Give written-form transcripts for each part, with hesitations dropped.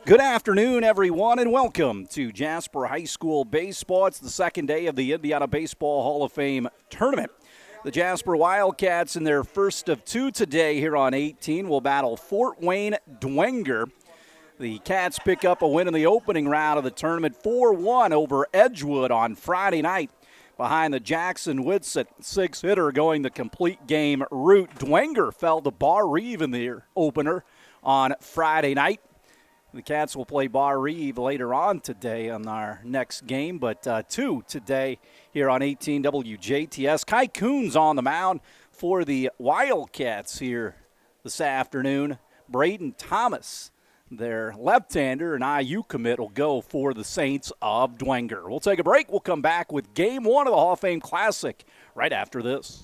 Good afternoon, everyone, and welcome to Jasper High School Baseball. It's the second day of the Indiana Baseball Hall of Fame tournament. The Jasper Wildcats, in their first of two today here on 18, will battle Fort Wayne Dwenger. The Cats pick up a win in the opening round of the tournament, 4-1 over Edgewood on Friday night. Behind the Jackson Whitsett six-hitter going the complete game route. Dwenger fell to Bar Reeve in the opener on Friday night. The Cats will play Bar Reeve later on today on our next game, but two today here on 18 WJTS. Kai Coons on the mound for the Wildcats here this afternoon. Braden Thomas, their left-hander, and IU commit will go for the Saints of Dwenger. We'll take a break. We'll come back with Game 1 of the Hall of Fame Classic right after this.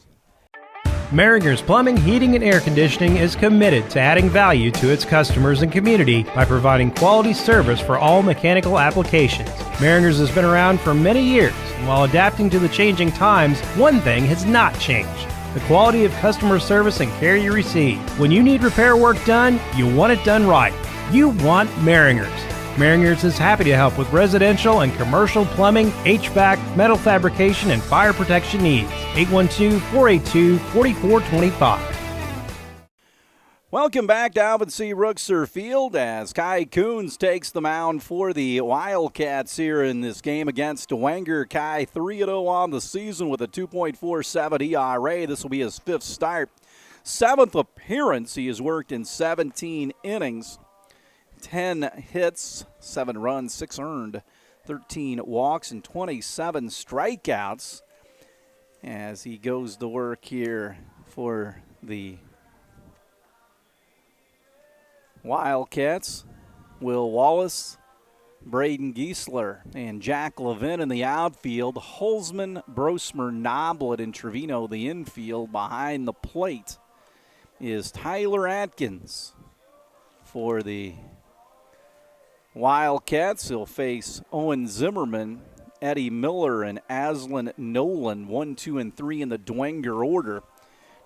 Maringer's Plumbing, Heating, and Air Conditioning is committed to adding value to its customers and community by providing quality service for all mechanical applications. Maringer's has been around for many years, and while adapting to the changing times, one thing has not changed: the quality of customer service and care you receive. When you need repair work done, you want it done right. You want Maringer's. Maringer's is happy to help with residential and commercial plumbing, HVAC, metal fabrication, and fire protection needs. 812-482-4425. Welcome back to Alvin C. Rookser Field as Kai Coons takes the mound for the Wildcats here in this game against Dwenger. Kai 3-0 on the season with a 2.47 ERA. This will be his fifth start. Seventh appearance. He has worked in 17 innings. 10 hits, 7 runs, 6 earned, 13 walks, and 27 strikeouts as he goes to work here for the Wildcats. Will Wallace, Braden Giesler, and Jack Levin in the outfield. Holzman, Brosmer, Noblet, and Trevino the infield. Behind the plate is Tyler Atkins for the Wildcats. He'll face Owen Zimmerman, Eddie Miller, and Aslan Nolan, 1, 2, and 3 in the Dwenger order.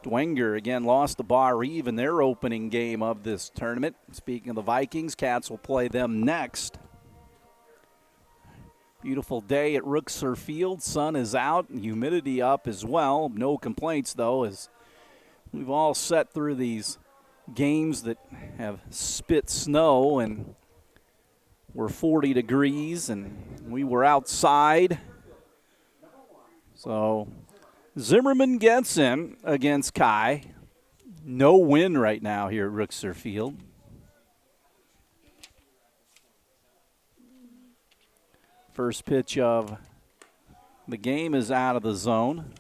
Dwenger, again, lost to Bar Reeve in their opening game of this tournament. Speaking of the Vikings, Cats will play them next. Beautiful day at Rookser Field. Sun is out and humidity up as well. No complaints, though, as we've all sat through these games that have spit snow and were 40 degrees, and we were outside. So Zimmerman gets in against Kai. No win right now here at Rookser Field. First pitch of the game is out of the zone.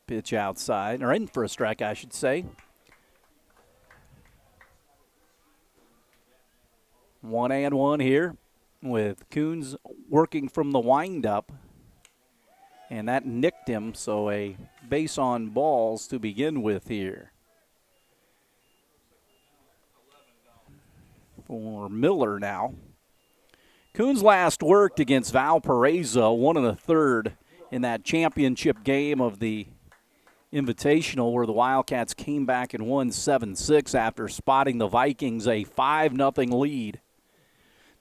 Pitch outside, or in for a strike, I should say. 1-1 here with Coons working from the windup, and that nicked him, so a base on balls to begin with here. For Miller now. Coons last worked against Valparaiso, 1 1/3 in that championship game of the Invitational, where the Wildcats came back and won 7-6 after spotting the Vikings a 5-0 lead.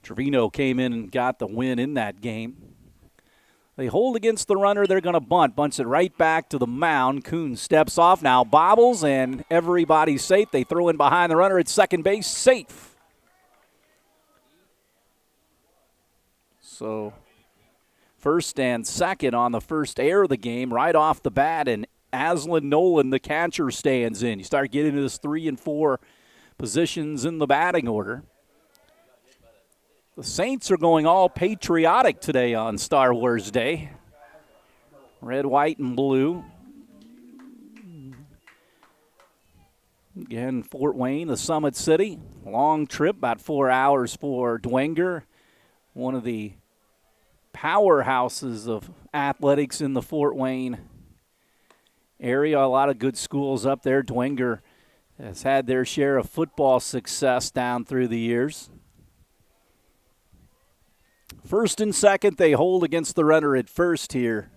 Trevino came in and got the win in that game. They hold against the runner. They're going to bunt. Bunts it right back to the mound. Coons steps off now, bobbles, and everybody's safe. They throw in behind the runner at second base, safe. So first and second on the first air of the game right off the bat, and Aslan Nolan, the catcher, stands in. You start getting into this 3 and 4 positions in the batting order. The Saints are going all patriotic today on Star Wars Day. Red, white, and blue. Again, Fort Wayne, the Summit City. Long trip, about 4 hours for Dwenger. One of the powerhouses of athletics in the Fort Wayne area. A lot of good schools up there. Dwenger has had their share of football success down through the years. First and second, they hold against the runner at first here.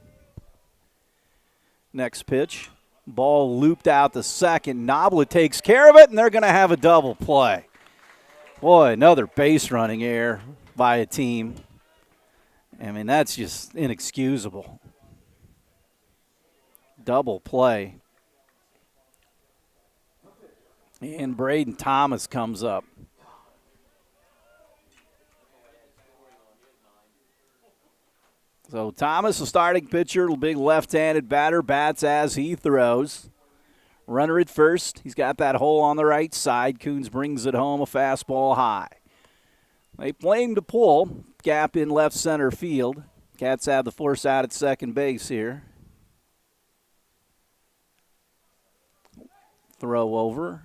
Next pitch. Ball looped out to second. Noblet takes care of it, and they're going to have a double play. Boy, another base running error by a team. I mean, that's just inexcusable. Double play. And Braden Thomas comes up. So Thomas, the starting pitcher, big left-handed batter, bats as he throws. Runner at first. He's got that hole on the right side. Coons brings it home, a fastball high. They play him to pull. Gap in left center field. Cats have the force out at second base here. Throw over.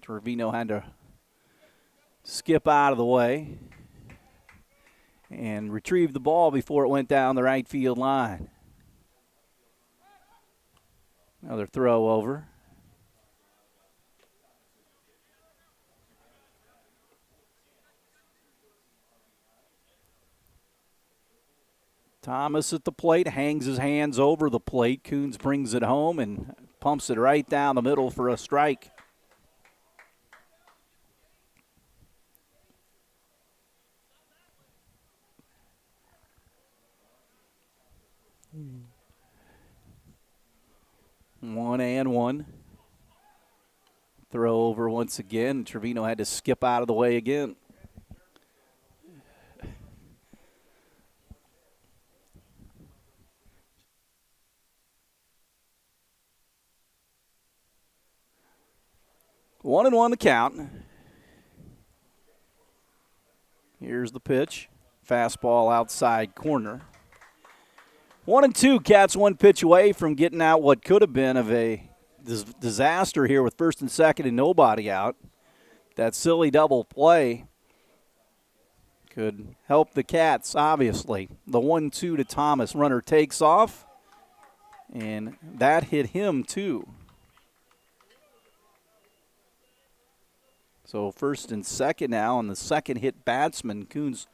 Trevino had to skip out of the way and retrieve the ball before it went down the right field line. Another throw over. Thomas at the plate, hangs his hands over the plate. Coons brings it home and pumps it right down the middle for a strike. One and one. Throw over once again. Trevino had to skip out of the way again. One and one the count. Here's the pitch. Fastball outside corner. 1-2, Cats one pitch away from getting out what could have been of a disaster here with first and second and nobody out. That silly double play could help the Cats, obviously. The 1-2 to Thomas. Runner takes off, and that hit him too. So first and second now, and the second hit batsman. Coons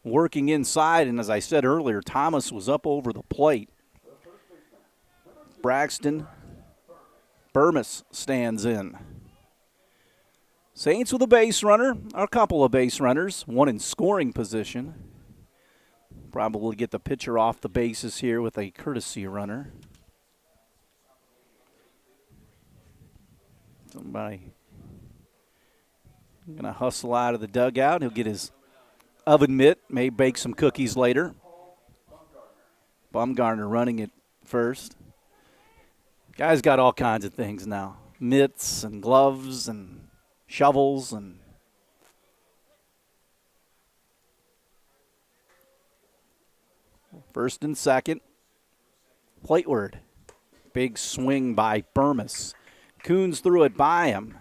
working inside, and as I said earlier, Thomas was up over the plate. Braxton Burmis stands in. Saints with a base runner, or a couple of base runners, one in scoring position. Probably get the pitcher off the bases here with a courtesy runner. Somebody going to hustle out of the dugout. He'll get his oven mitt, may bake some cookies later. Bumgarner running it first. Guy's got all kinds of things now. Mitts and gloves and shovels and first and second. Plateward. Big swing by Burmis. Coons threw it by him.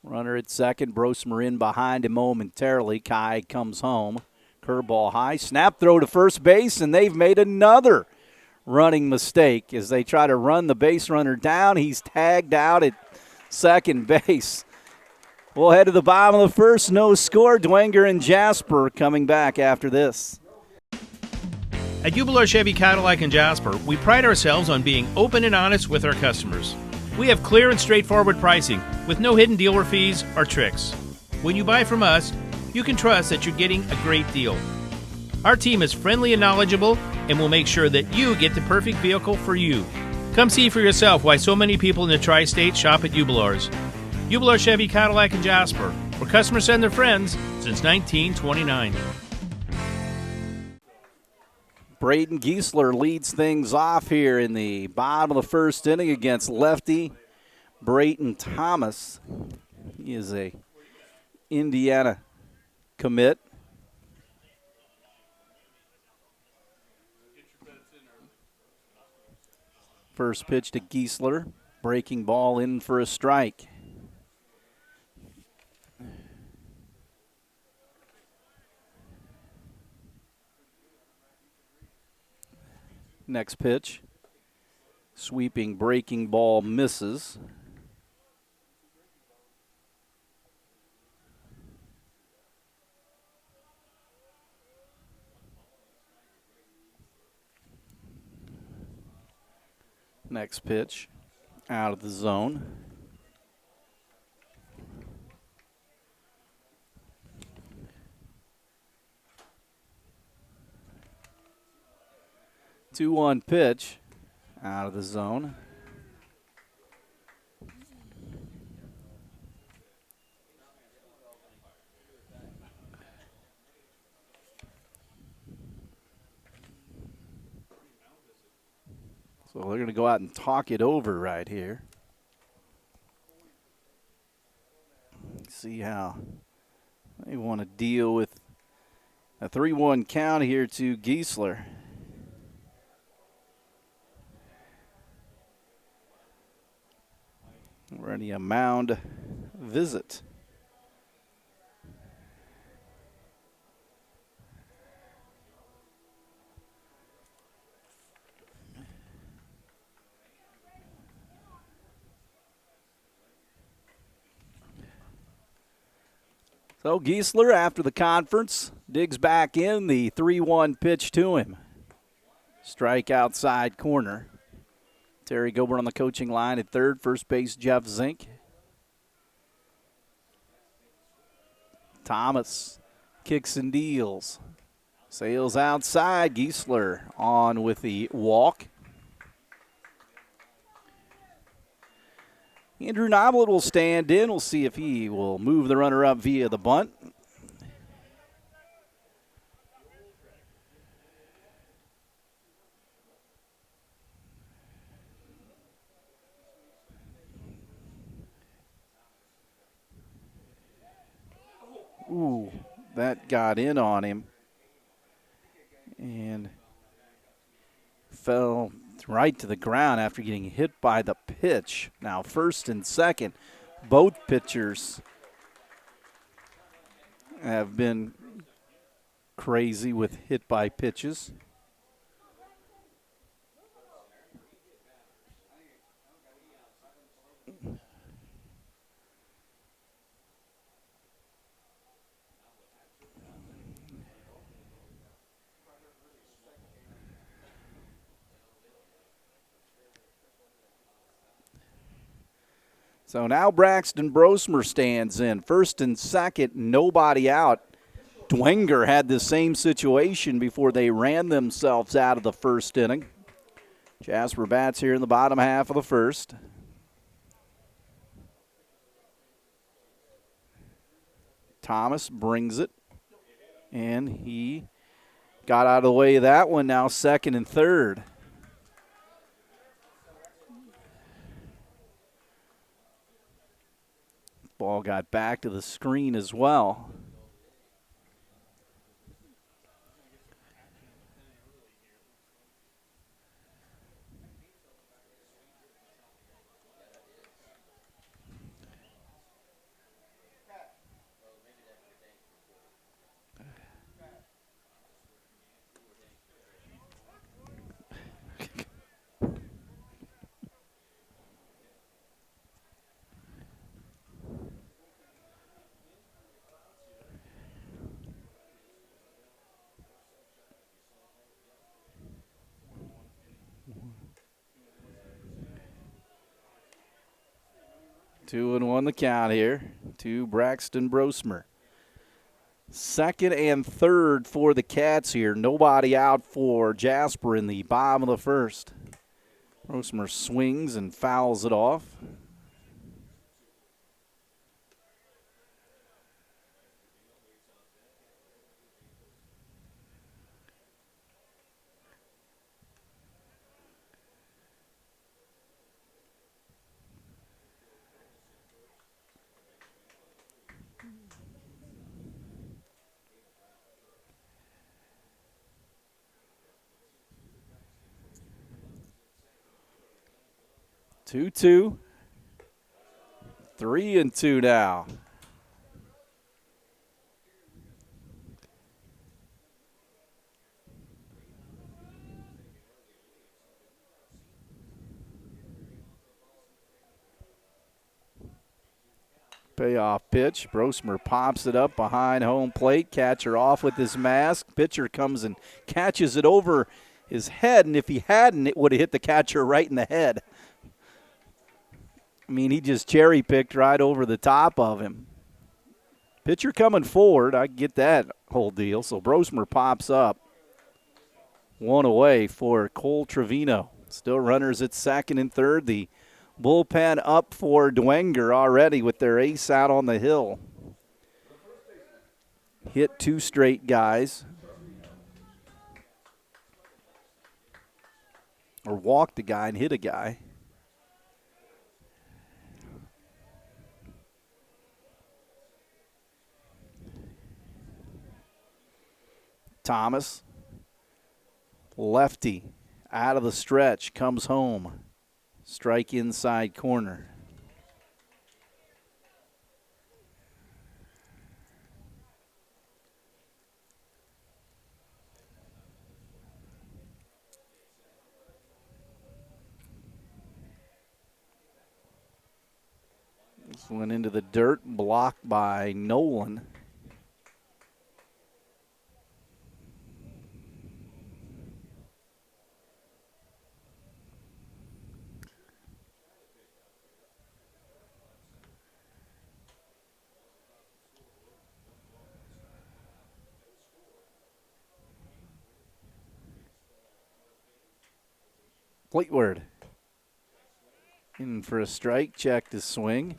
Runner at second. Brosmer in behind him momentarily. Kai comes home. Curveball high. Snap throw to first base, and they've made another running mistake as they try to run the base runner down. He's tagged out at second base. We'll head to the bottom of the first. No score. Dwenger and Jasper coming back after this. At Jubilar Chevy Cadillac in Jasper, we pride ourselves on being open and honest with our customers. We have clear and straightforward pricing with no hidden dealer fees or tricks. When you buy from us, you can trust that you're getting a great deal. Our team is friendly and knowledgeable and will make sure that you get the perfect vehicle for you. Come see for yourself why so many people in the tri-state shop at Jubilar's. Jubilar Chevy Cadillac in Jasper, where customers send their friends since 1929. Braden Giesler leads things off here in the bottom of the first inning against lefty Brayton Thomas. He is a Indiana commit. First pitch to Giesler. Breaking ball in for a strike. Next pitch. Sweeping breaking ball misses. Next pitch out of the zone. Two-one pitch out of the zone. So they're going to go out and talk it over right here. See how they want to deal with a 3-1 count here to Giesler. Ready a mound visit. So Giesler, after the conference, digs back in, the 3-1 pitch to him. Strike outside corner. Terry Gilbert on the coaching line at third. First base, Jeff Zink. Thomas kicks and deals. Sails outside. Giesler on with the walk. Andrew Noblet will stand in. We'll see if he will move the runner up via the bunt. Ooh, that got in on him and fell right to the ground after getting hit by the pitch. Now first and second, both pitchers have been crazy with hit by pitches. So now Braxton Brosmer stands in. First and second, nobody out. Dwenger had the same situation before they ran themselves out of the first inning. Jasper bats here in the bottom half of the first. Thomas brings it, and he got out of the way of that one. Now second and third. Ball got back to the screen as well. Two and one the count here to Braxton Brosmer. Second and third for the Cats here. Nobody out for Jasper in the bottom of the first. Brosmer swings and fouls it off. Two, 3-2 now. Payoff pitch. Brosmer pops it up behind home plate. Catcher off with his mask. Pitcher comes and catches it over his head, and if he hadn't, it would have hit the catcher right in the head. I mean, he just cherry-picked right over the top of him. Pitcher coming forward, I get that whole deal. So Brosmer pops up. One away for Cole Trevino. Still runners at second and third. The bullpen up for Dwenger already with their ace out on the hill. Hit 2 straight guys. Or walked a guy and hit a guy. Thomas, lefty, out of the stretch, comes home. Strike inside corner. This went into the dirt, blocked by Nolan. Fleetwood in for a strike, checked his swing.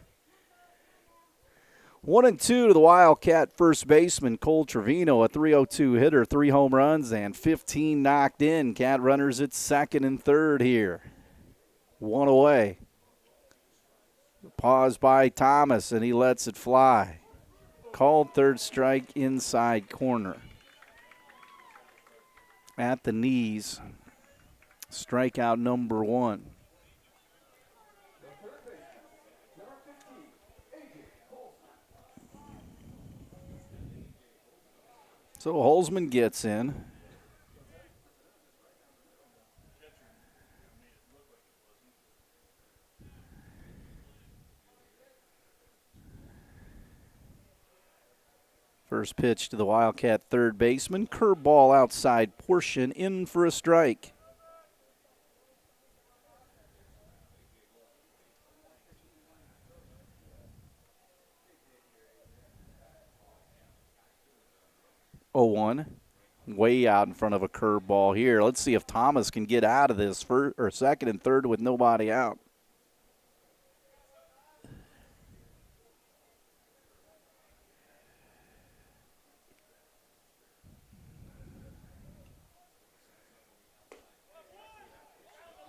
1-2 to the Wildcat first baseman, Cole Trevino, a .302 hitter, 3 home runs, and 15 knocked in. Cat runners at second and third here. 1 away. Pause by Thomas, and he lets it fly. Called third strike inside corner. At the knees. Strikeout number 1. So Holzman gets in. First pitch to the Wildcat third baseman. Curveball outside portion, in for a strike. Oh, 0-1, way out in front of a curveball here. Let's see if Thomas can get out of this second and third with nobody out.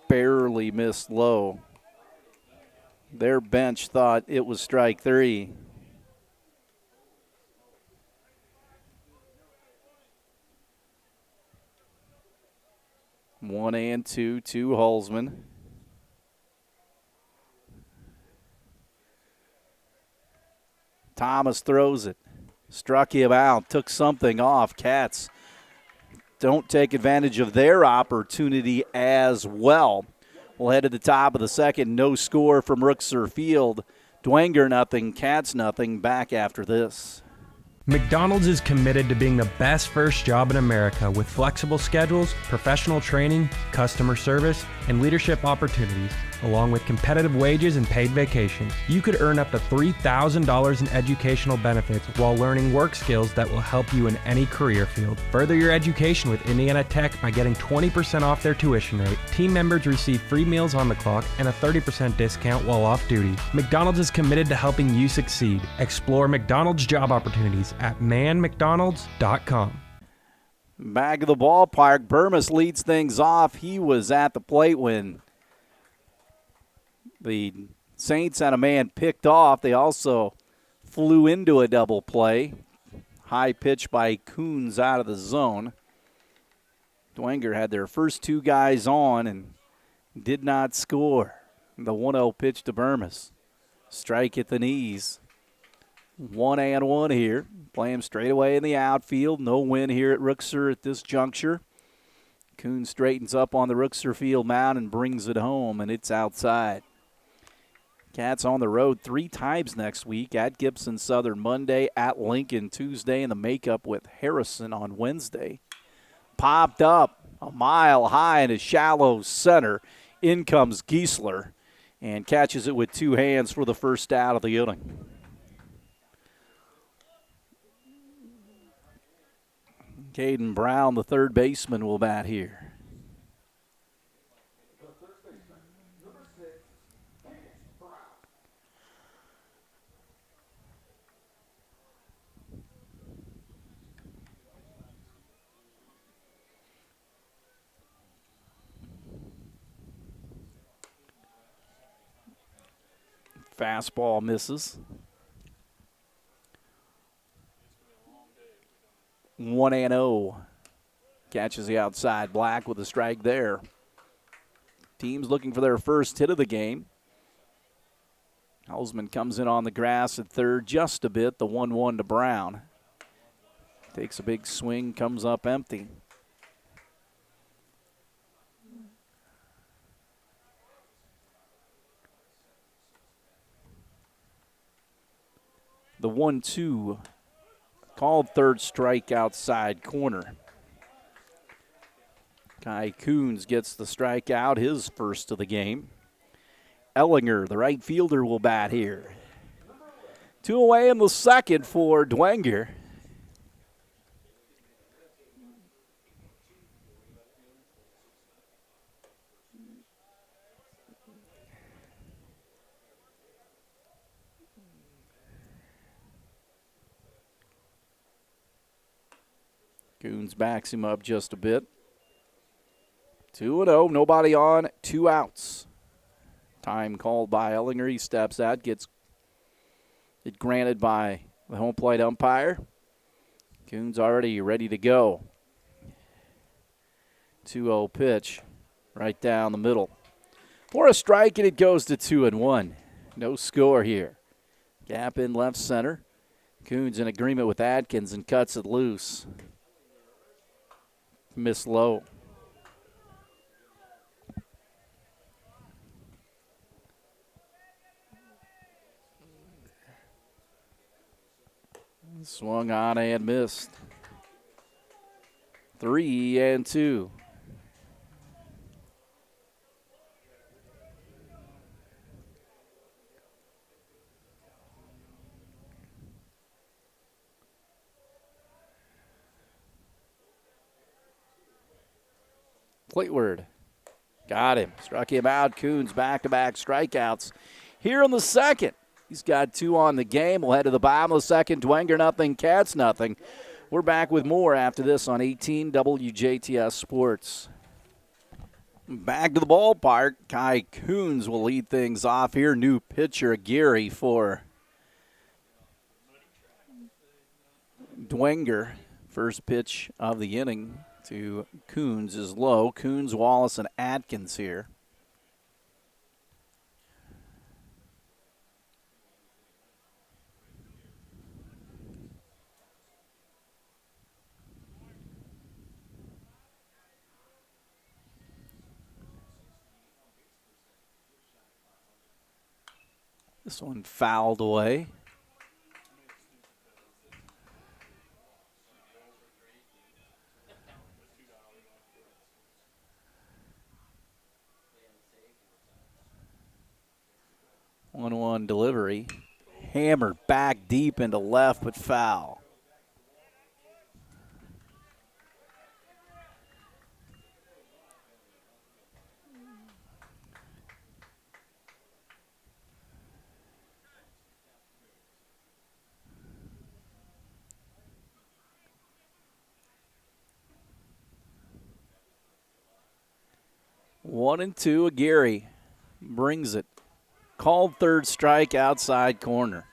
Barely missed low. Their bench thought it was strike 3. One and two to Holzman. Thomas throws it. Struck him out. Took something off. Cats don't take advantage of their opportunity as well. We'll head to the top of the second. No score from Rookser Field. Dwenger nothing. Cats nothing. Back after this. McDonald's is committed to being the best first job in America with flexible schedules, professional training, customer service, and leadership opportunities, along with competitive wages and paid vacation. You could earn up to $3,000 in educational benefits while learning work skills that will help you in any career field. Further your education with Indiana Tech by getting 20% off their tuition rate. Team members receive free meals on the clock and a 30% discount while off duty. McDonald's is committed to helping you succeed. Explore McDonald's job opportunities at manmcdonalds.com. Back of the ballpark, Burmis leads things off. He was at the plate when the Saints had a man picked off. They also flew into a double play. High pitch by Coons out of the zone. Dwenger had their first 2 guys on and did not score. The 1-0 pitch to Burmis. Strike at the knees. 1-1 here. Play him straight away in the outfield. No win here at Rookser at this juncture. Coons straightens up on the Rookser Field mound and brings it home, and it's outside. Cats on the road 3 times next week. At Gibson Southern Monday, at Lincoln Tuesday, and the makeup with Harrison on Wednesday. Popped up a mile high in a shallow center. In comes Giesler and catches it with two hands for the first out of the inning. Caden Brown, the third baseman, will bat here. Fastball misses. 1-0. Catches the outside. Black with a strike there. Team's looking for their first hit of the game. Houseman comes in on the grass at third just a bit. The 1-1 to Brown. Takes a big swing, comes up empty. The 1-2 called third strike outside corner. Kai Coons gets the strikeout, his first of the game. Ellinger, the right fielder, will bat here. 2 away in the second for Dwenger. Coons backs him up just a bit. 2-0, nobody on, 2 outs. Time called by Ellinger. He steps out, gets it granted by the home plate umpire. Coons already ready to go. 2-0 pitch right down the middle. For a strike, and it goes to 2-1. No score here. Gap in left center. Coons in agreement with Atkins and cuts it loose. Miss low. Swung on and missed. 3-2. Fleetwood got him. Struck him out. Coons back-to-back strikeouts here in the second. He's got 2 on the game. We'll head to the bottom of the second. Dwenger nothing, Cats nothing. We're back with more after this on 18 WJTS Sports. Back to the ballpark. Kai Coons will lead things off here. New pitcher Aguirre for Dwenger. First pitch of the inning to Coons is low. Coons, Wallace, and Atkins here. This one fouled away. One delivery. Hammered back deep into left, but foul. One and two, Aguirre brings it. Called third strike outside corner.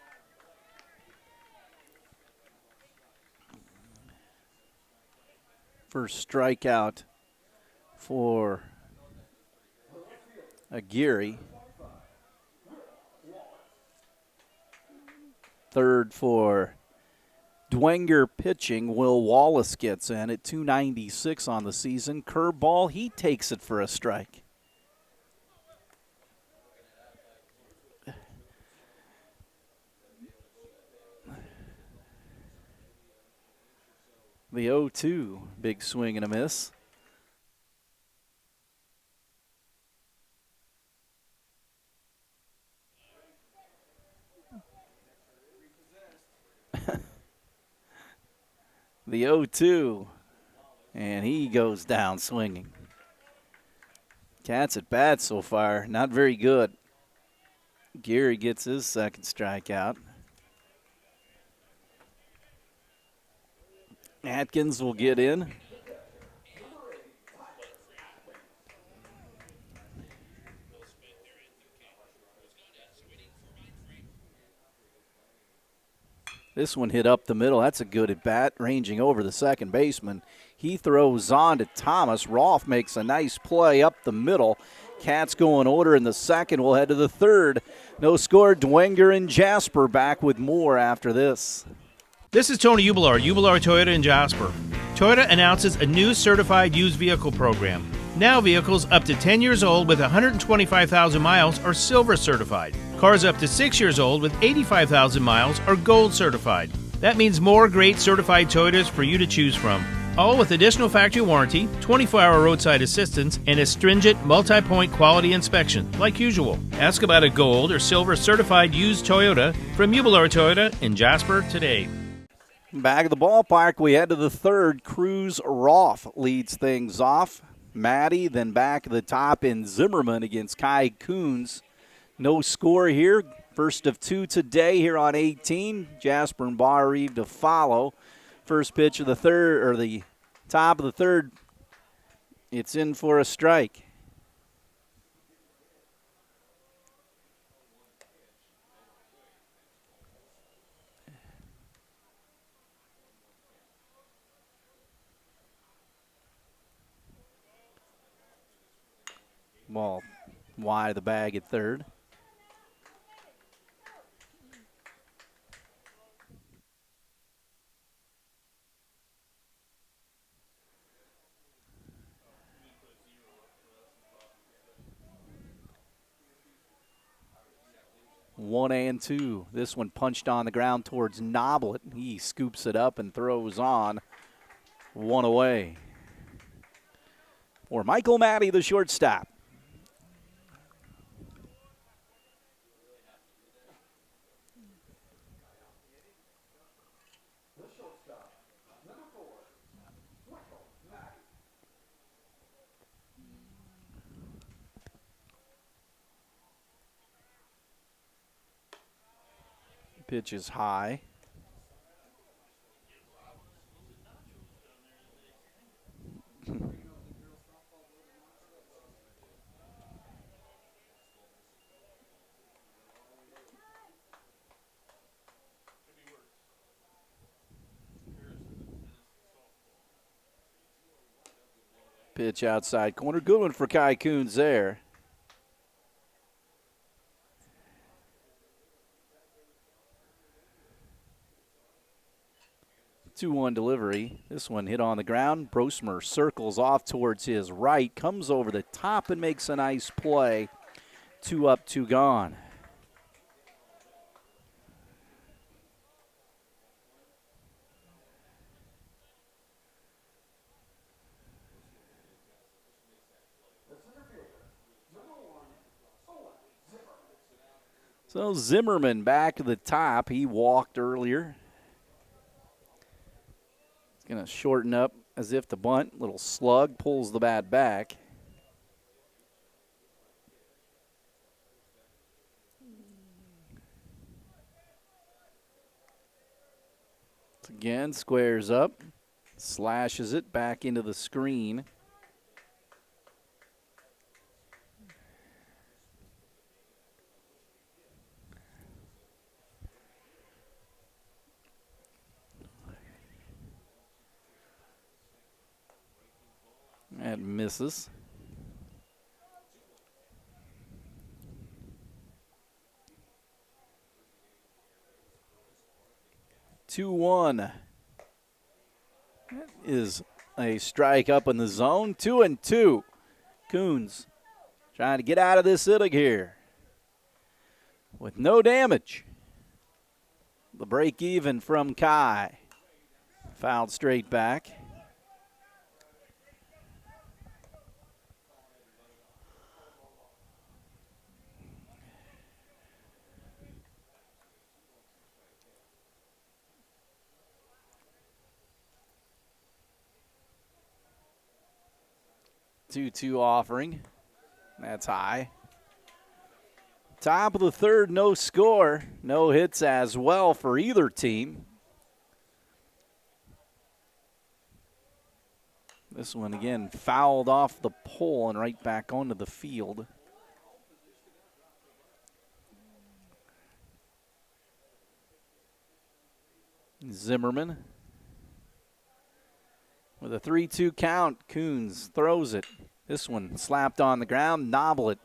First strikeout for Aguirre. Third for Dwenger pitching. Will Wallace gets in at 296 on the season. Curveball, he takes it for a strike. The 0-2, big swing and a miss. The 0-2. And he goes down swinging. Cats at bat so far, not very good. Gary gets his second strikeout. Atkins will get in. This one hit up the middle. That's a good at bat, ranging over the second baseman. He throws on to Thomas. Rolfe makes a nice play up the middle. Cats go in order in the second. We'll head to the third. No score. Dwenger and Jasper back with more after this. This is Tony Ubelar, Toyota in Jasper. Toyota announces a new certified used vehicle program. Now vehicles up to 10 years old with 125,000 miles are silver certified. Cars up to 6 years old with 85,000 miles are gold certified. That means more great certified Toyotas for you to choose from. All with additional factory warranty, 24-hour roadside assistance, and a stringent multi-point quality inspection, like usual. Ask about a gold or silver certified used Toyota from Ubelar Toyota in Jasper today. Back at the ballpark, we head to the third. Cruz Rolfe leads things off. Maddie, then back at the top in Zimmerman against Kai Coons. No score here. First of two today here on 18. Jasper and Bar Eve to follow. First pitch of the third, or the top of the third. It's in for a strike. Ball wide of the bag at third. One and two. This one punched on the ground towards Noblet. He scoops it up and throws on. One away. For Michael Maddie, the shortstop. Pitch is high. Pitch outside corner. Good one for Kai Coons there. 2-1 delivery. This one hit on the ground. Brosmer circles off towards his right, comes over the top and makes a nice play. 2 up, 2 gone. So Zimmerman back to the top. He walked earlier. Going to shorten up as if to bunt. Little slug, pulls the bat back. Again, squares up, slashes it back into the screen. And misses. Two one. That is a strike up in the zone. 2-2. Coons trying to get out of this inning here with no damage. The break even from Kai. Fouled straight back. 2-2 offering. That's high. Top of the third, no score. No hits as well for either team. This one again fouled off the pole and right back onto the field. Zimmerman with a 3-2 count. Coons throws it. This one slapped on the ground. Noblet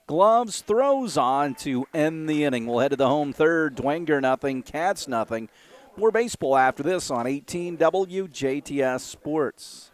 gloves, throws on to end the inning. We'll head to the home third. Dwenger nothing, Cats nothing. More baseball after this on 18 WJTS Sports.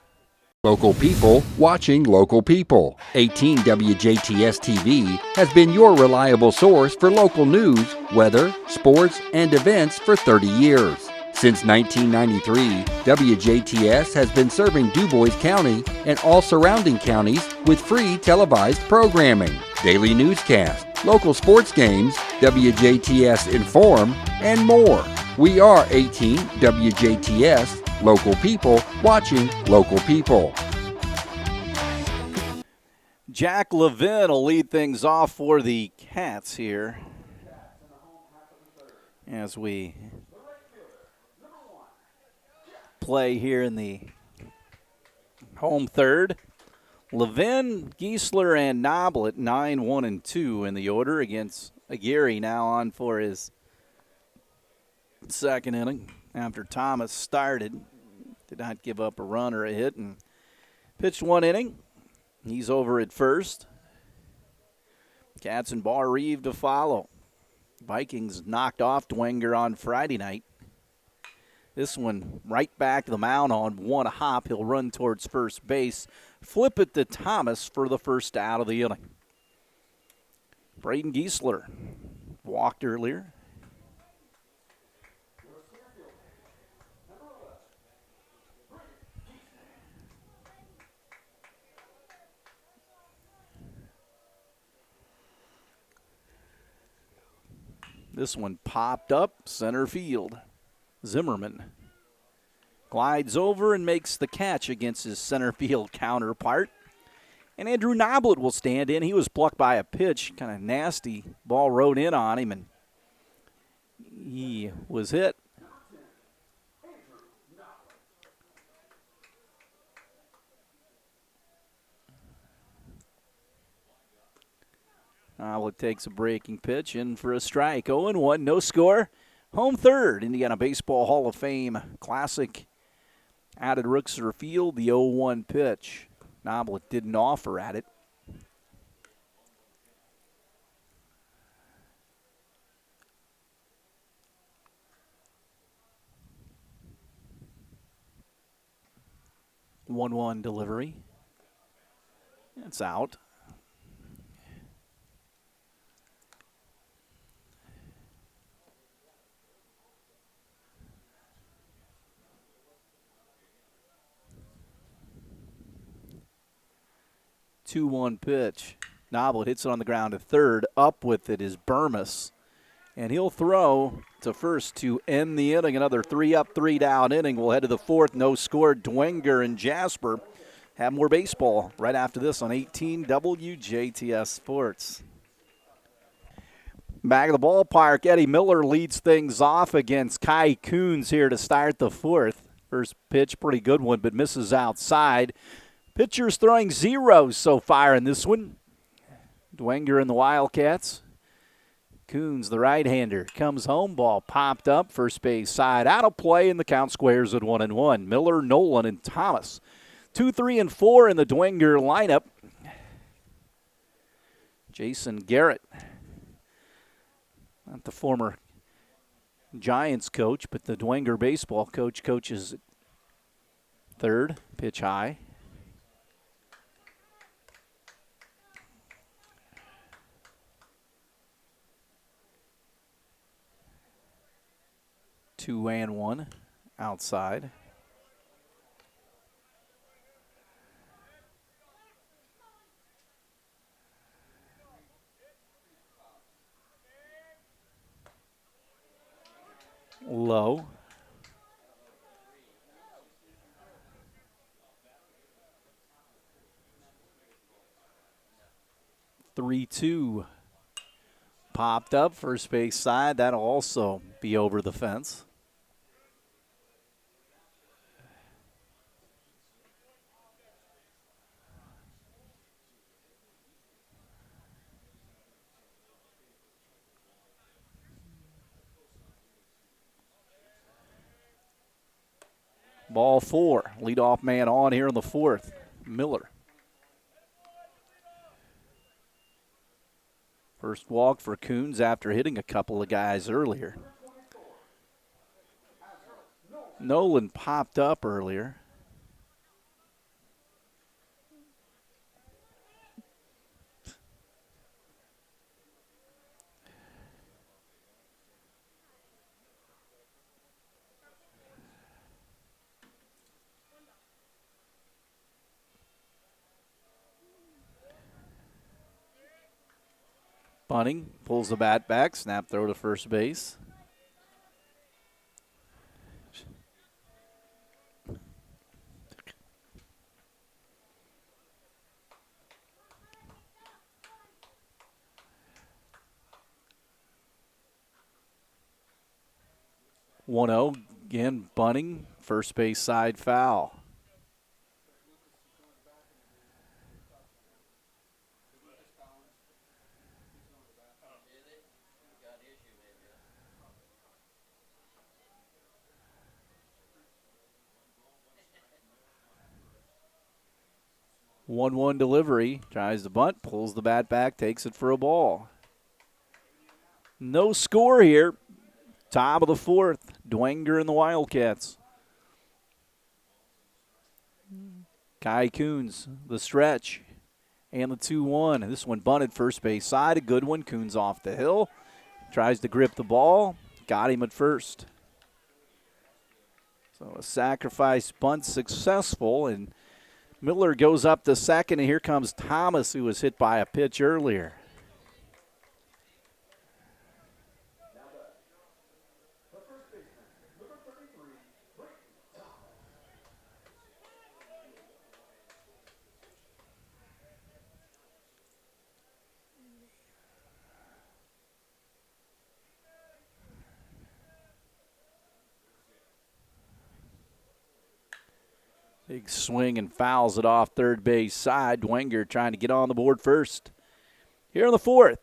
Local people watching local people. 18 WJTS TV has been your reliable source for local news, weather, sports, and events for 30 years. Since 1993, WJTS has been serving DuBois County and all surrounding counties with free televised programming, daily newscasts, local sports games, WJTS Inform, and more. We are 18 WJTS, local people watching local people. Jack Levin will lead things off for the Cats here as we play here in the home third. Levin, Giesler, and Noblet 9-1-2 in the order against Aguirre, now on for his second inning after Thomas started. Did not give up a run or a hit and pitched one inning. He's over at first. Cats and Bar Reeve to follow. Vikings knocked off Dwenger on Friday night. This one right back to the mound on one hop. He'll run towards first base. Flip it to Thomas for the first out of the inning. Braden Giesler walked earlier. This one popped up center field. Zimmerman glides over and makes the catch against his center field counterpart. And Andrew Noblet will stand in. He was plucked by a pitch, kind of nasty. Ball rode in on him, and he was hit. Noblet takes a breaking pitch in for a strike. 0-1, no score. Home third, Indiana Baseball Hall of Fame Classic out at Rooksor Field, the 0-1 pitch. Noblet didn't offer at it. One delivery. It's out. Two-one pitch. Noblet hits it on the ground at third. Up with it is Burmis. And he'll throw to first to end the inning. Another 3-up, 3-down inning. We'll head to the fourth. No score. Dwenger and Jasper have more baseball right after this on 18 WJTS Sports. Back of the ballpark, Eddie Miller leads things off against Kai Coons here to start the fourth. First pitch, pretty good one, but misses outside. Pitchers throwing zeros so far in this one. Dwenger and the Wildcats. Coons, the right-hander, comes home. Ball popped up. First base side out of play, and the count squares at 1-1. Miller, Nolan, and Thomas. 2, 3, and 4 in the Dwenger lineup. Jason Garrett, not the former Giants coach, but the Dwenger baseball coach, coaches third. Pitch high. Two and one outside. Low. 3-2. Popped up, first base side. That'll also be over the fence. Ball 4. Leadoff man on here in the 4th. Miller. First walk for Coons after hitting a couple of guys earlier. Nolan popped up earlier. Bunting pulls the bat back, snap throw to first base. One 0 again, Bunting, first base side foul. One delivery, tries to bunt, pulls the bat back, takes it for a ball. No score here. Top of the 4th, Dwenger and the Wildcats. Kai Coons, the stretch, and the 2-1. This one bunted first base side, a good one. Coons off the hill, tries to grip the ball, got him at first. So a sacrifice bunt successful, and Miller goes up to second, and here comes Thomas, who was hit by a pitch earlier. Big swing and fouls it off third base side. Dwenger trying to get on the board first. Here in the 4th.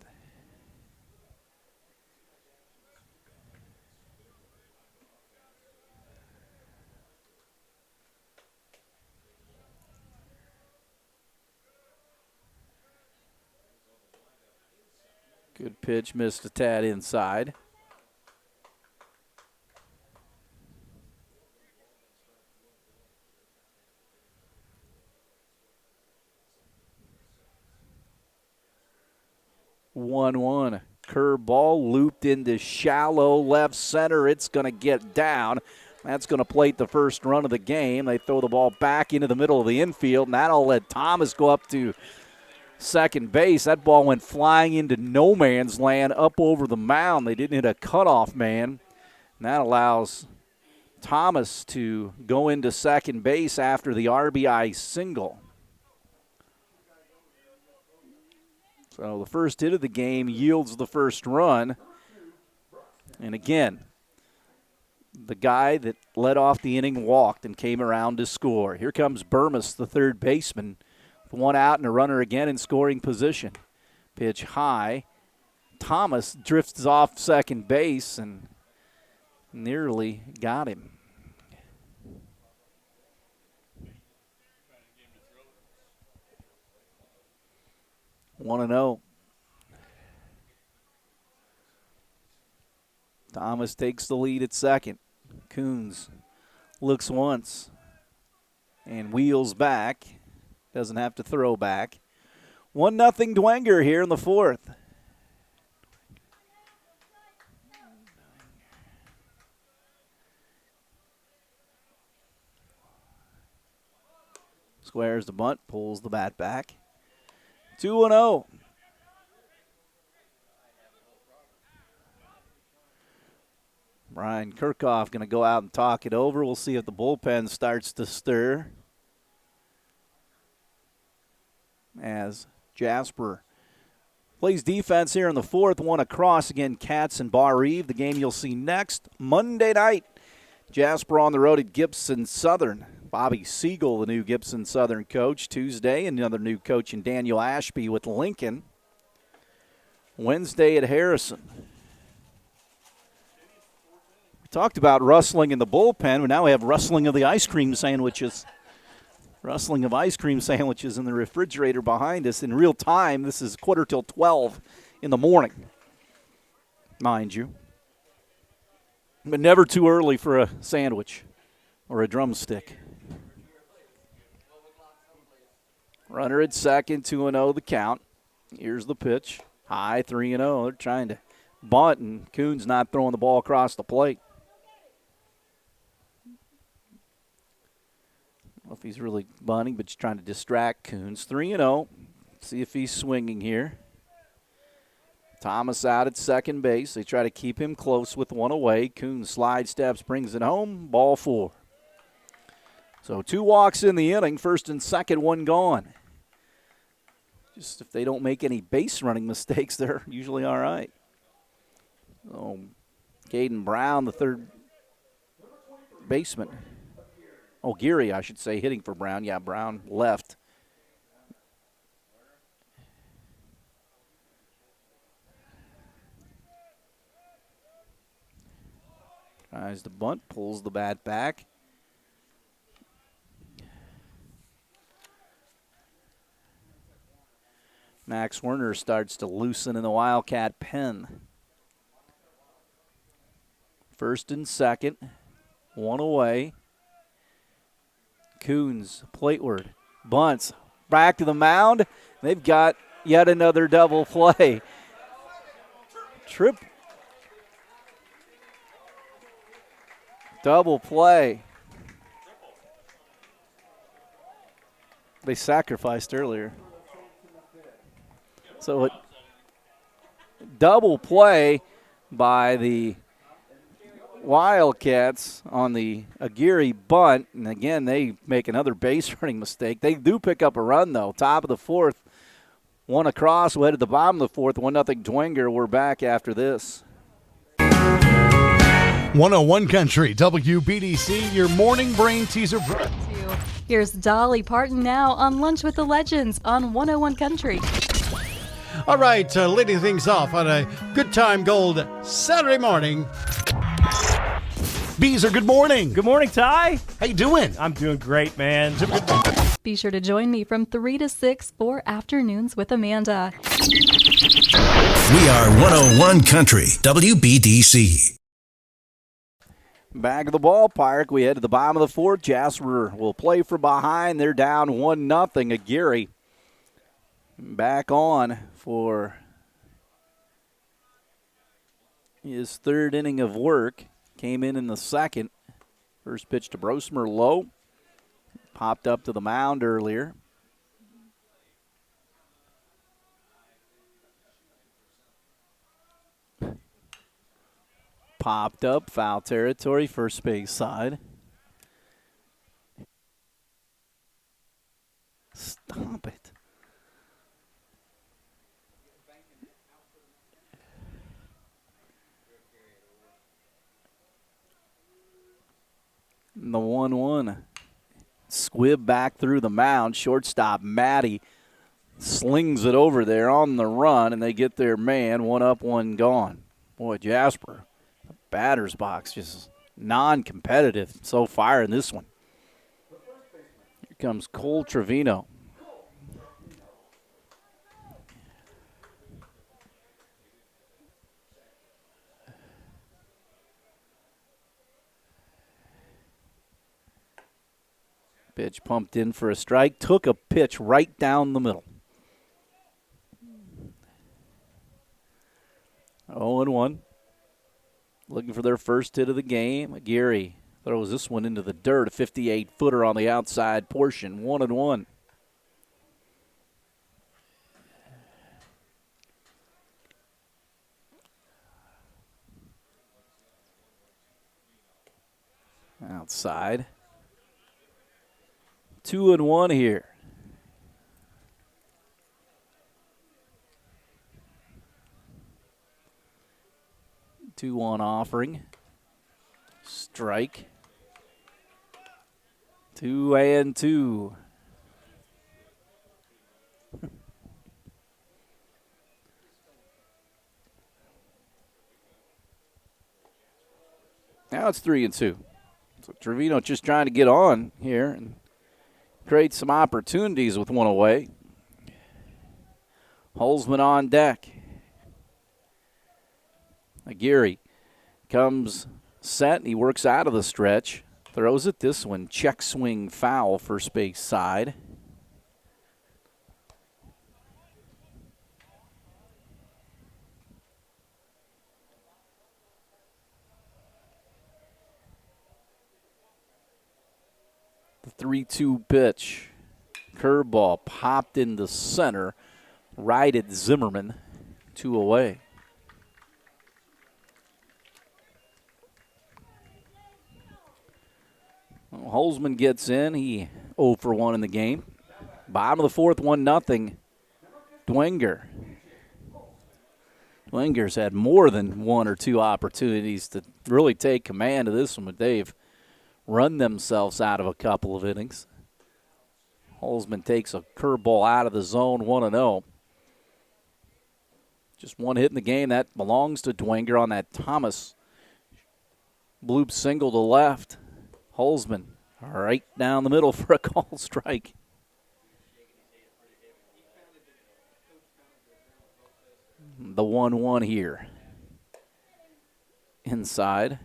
Good pitch, missed a tad inside. One curveball looped into shallow left center. It's going to get down. That's going to plate the first run of the game. They throw the ball back into the middle of the infield, and that'll let Thomas go up to second base. That ball went flying into no man's land up over the mound. They didn't hit a cutoff man, and that allows Thomas to go into second base after the RBI single. So the first hit of the game yields the first run. And again, the guy that led off the inning walked and came around to score. Here comes Burmis, the third baseman, with one out and a runner again in scoring position. Pitch high. Thomas drifts off second base and nearly got him. 1-0. Thomas takes the lead at second. Coons looks once and wheels back. Doesn't have to throw back. 1-0 Dwenger here in the 4th. Squares the bunt, pulls the bat back. 2-0. Brian Kirchhoff going to go out and talk it over. We'll see if the bullpen starts to stir as Jasper Plays defense here in the fourth, one across. Again, Cats and Bar Eve. The game you'll see next Monday night. Jasper on the road at Gibson Southern. Bobby Siegel, the new Gibson Southern coach. Tuesday, another new coach in Daniel Ashby with Lincoln. Wednesday at Harrison. We talked about rustling in the bullpen, but now we have rustling of the ice cream sandwiches. Rustling of ice cream sandwiches in the refrigerator behind us in real time. This is 11:45 in the morning, mind you. But never too early for a sandwich or a drumstick. Runner at second, 2-0 the count. Here's the pitch. High, 3-0. They're trying to bunt, and Coon's not throwing the ball across the plate. I don't know if he's really bunting, but he's trying to distract Coons. 3-0. See if he's swinging here. Thomas out at second base. They try to keep him close with one away. Coons slide steps, brings it home. Ball 4. So 2 walks in the inning. First and second, 1 gone. Just if they don't make any base running mistakes, they're usually all right. So Caden Brown, the third baseman. Oh, Geary, I should say, hitting for Brown. Yeah, Brown left. Tries to bunt, pulls the bat back. Max Werner starts to loosen in the Wildcat pen. First and second, 1 away. Coons, plateward, bunts, back to the mound. They've got yet another double play. Double play. They sacrificed earlier. So a double play by the Wildcats on the Aguirre bunt. And again, they make another base running mistake. They do pick up a run, though. Top of the fourth. 1 across. We'll head to the bottom of the fourth. 1-0 Dwenger. We're back after this. 101 Country, WBDC, your morning brain teaser. Here's Dolly Parton now on Lunch with the Legends on 101 Country. All right, leading things off on a good time gold Saturday morning. Beezer, good morning. Good morning, Ty. How you doing? I'm doing great, man. Be sure to join me from 3 to 6 for Afternoons with Amanda. We are 101 Country, WBDC. Back of the ballpark, we head to the bottom of the fourth. Jasper will play from behind. They're down 1-0. Aguirre back on for his third inning of work. Came in the second. First pitch to Brosmer low. Popped up to the mound earlier. Popped up, foul territory, first base side. Stop it. And the 1-1. Squibb back through the mound. Shortstop Matty slings it over there on the run, and they get their man. 1 up, 1 gone. Boy, Jasper, the batter's box, just non-competitive so far in this one. Here comes Cole Trevino. Pitch pumped in for a strike. Took a pitch right down the middle. 0-1. Looking for their first hit of the game. Aguirre throws this one into the dirt. A 58-footer on the outside portion. 1-1. Outside. 2-1 here. 2-1 offering. Strike. 2-2. Now it's 3-2. So Trevino just trying to get on here and create some opportunities with one away. Holzman on deck. Aguirre comes set. He works out of the stretch. Throws it. This one, check swing foul, first base side. The 3-2 pitch. Curveball popped into center. Right at Zimmerman. 2 away. Well, Holzman gets in. He 0 for 1 in the game. Bottom of the fourth, 1-0. Dwenger. Dwenger's had more than 1 or 2 opportunities to really take command of this one, but they've run themselves out of a couple of innings. Holzman takes a curveball out of the zone, 1-0. Just 1 hit in the game. That belongs to Dwenger on that Thomas bloop single to left. Holzman right down the middle for a call strike. The 1-1 here. Inside.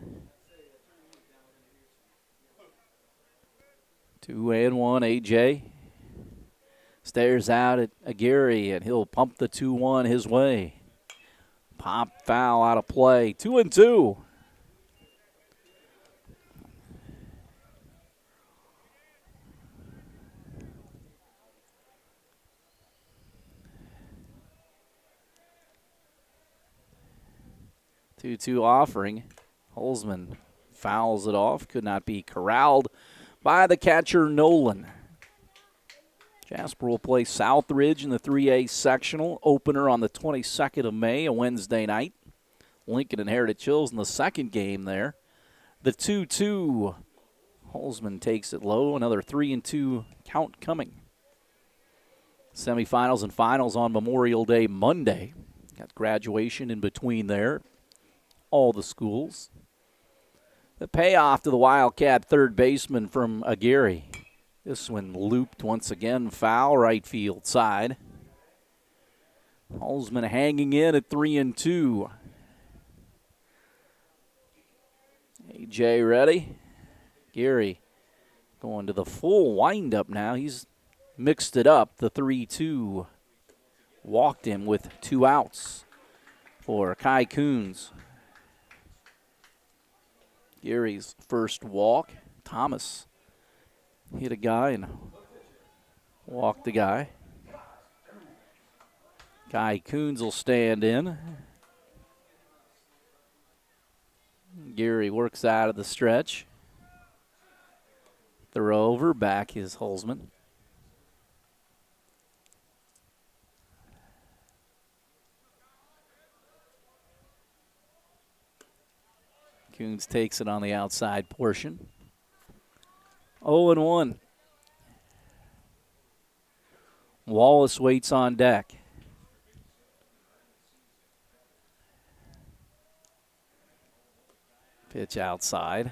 2-1, AJ. Stares out at Aguirre, and he'll pump the 2-1 his way. Pop foul out of play. 2-2. Two offering. Holzman fouls it off. Could not be corralled by the catcher, Nolan. Jasper will play Southridge in the 3A sectional opener on the 22nd of May, a Wednesday night. Lincoln and Heritage Hills in the second game there. The 2-2. Holzman takes it low. Another 3-2 count coming. Semifinals and finals on Memorial Day Monday. Got graduation in between there. All the schools. The payoff to the Wildcat third baseman from Aguirre. This one looped once again, foul right field side. Holzman hanging in at 3-2. AJ ready. Aguirre going to the full windup now. He's mixed it up. The 3-2 walked him with 2 outs for Kai Coons. Aguirre's first walk. Thomas hit a guy and walked the guy. Kai Coons will stand in. Aguirre works out of the stretch. Throw over, back is Holzman. Coons takes it on the outside portion. 0-1. Wallace waits on deck. Pitch outside.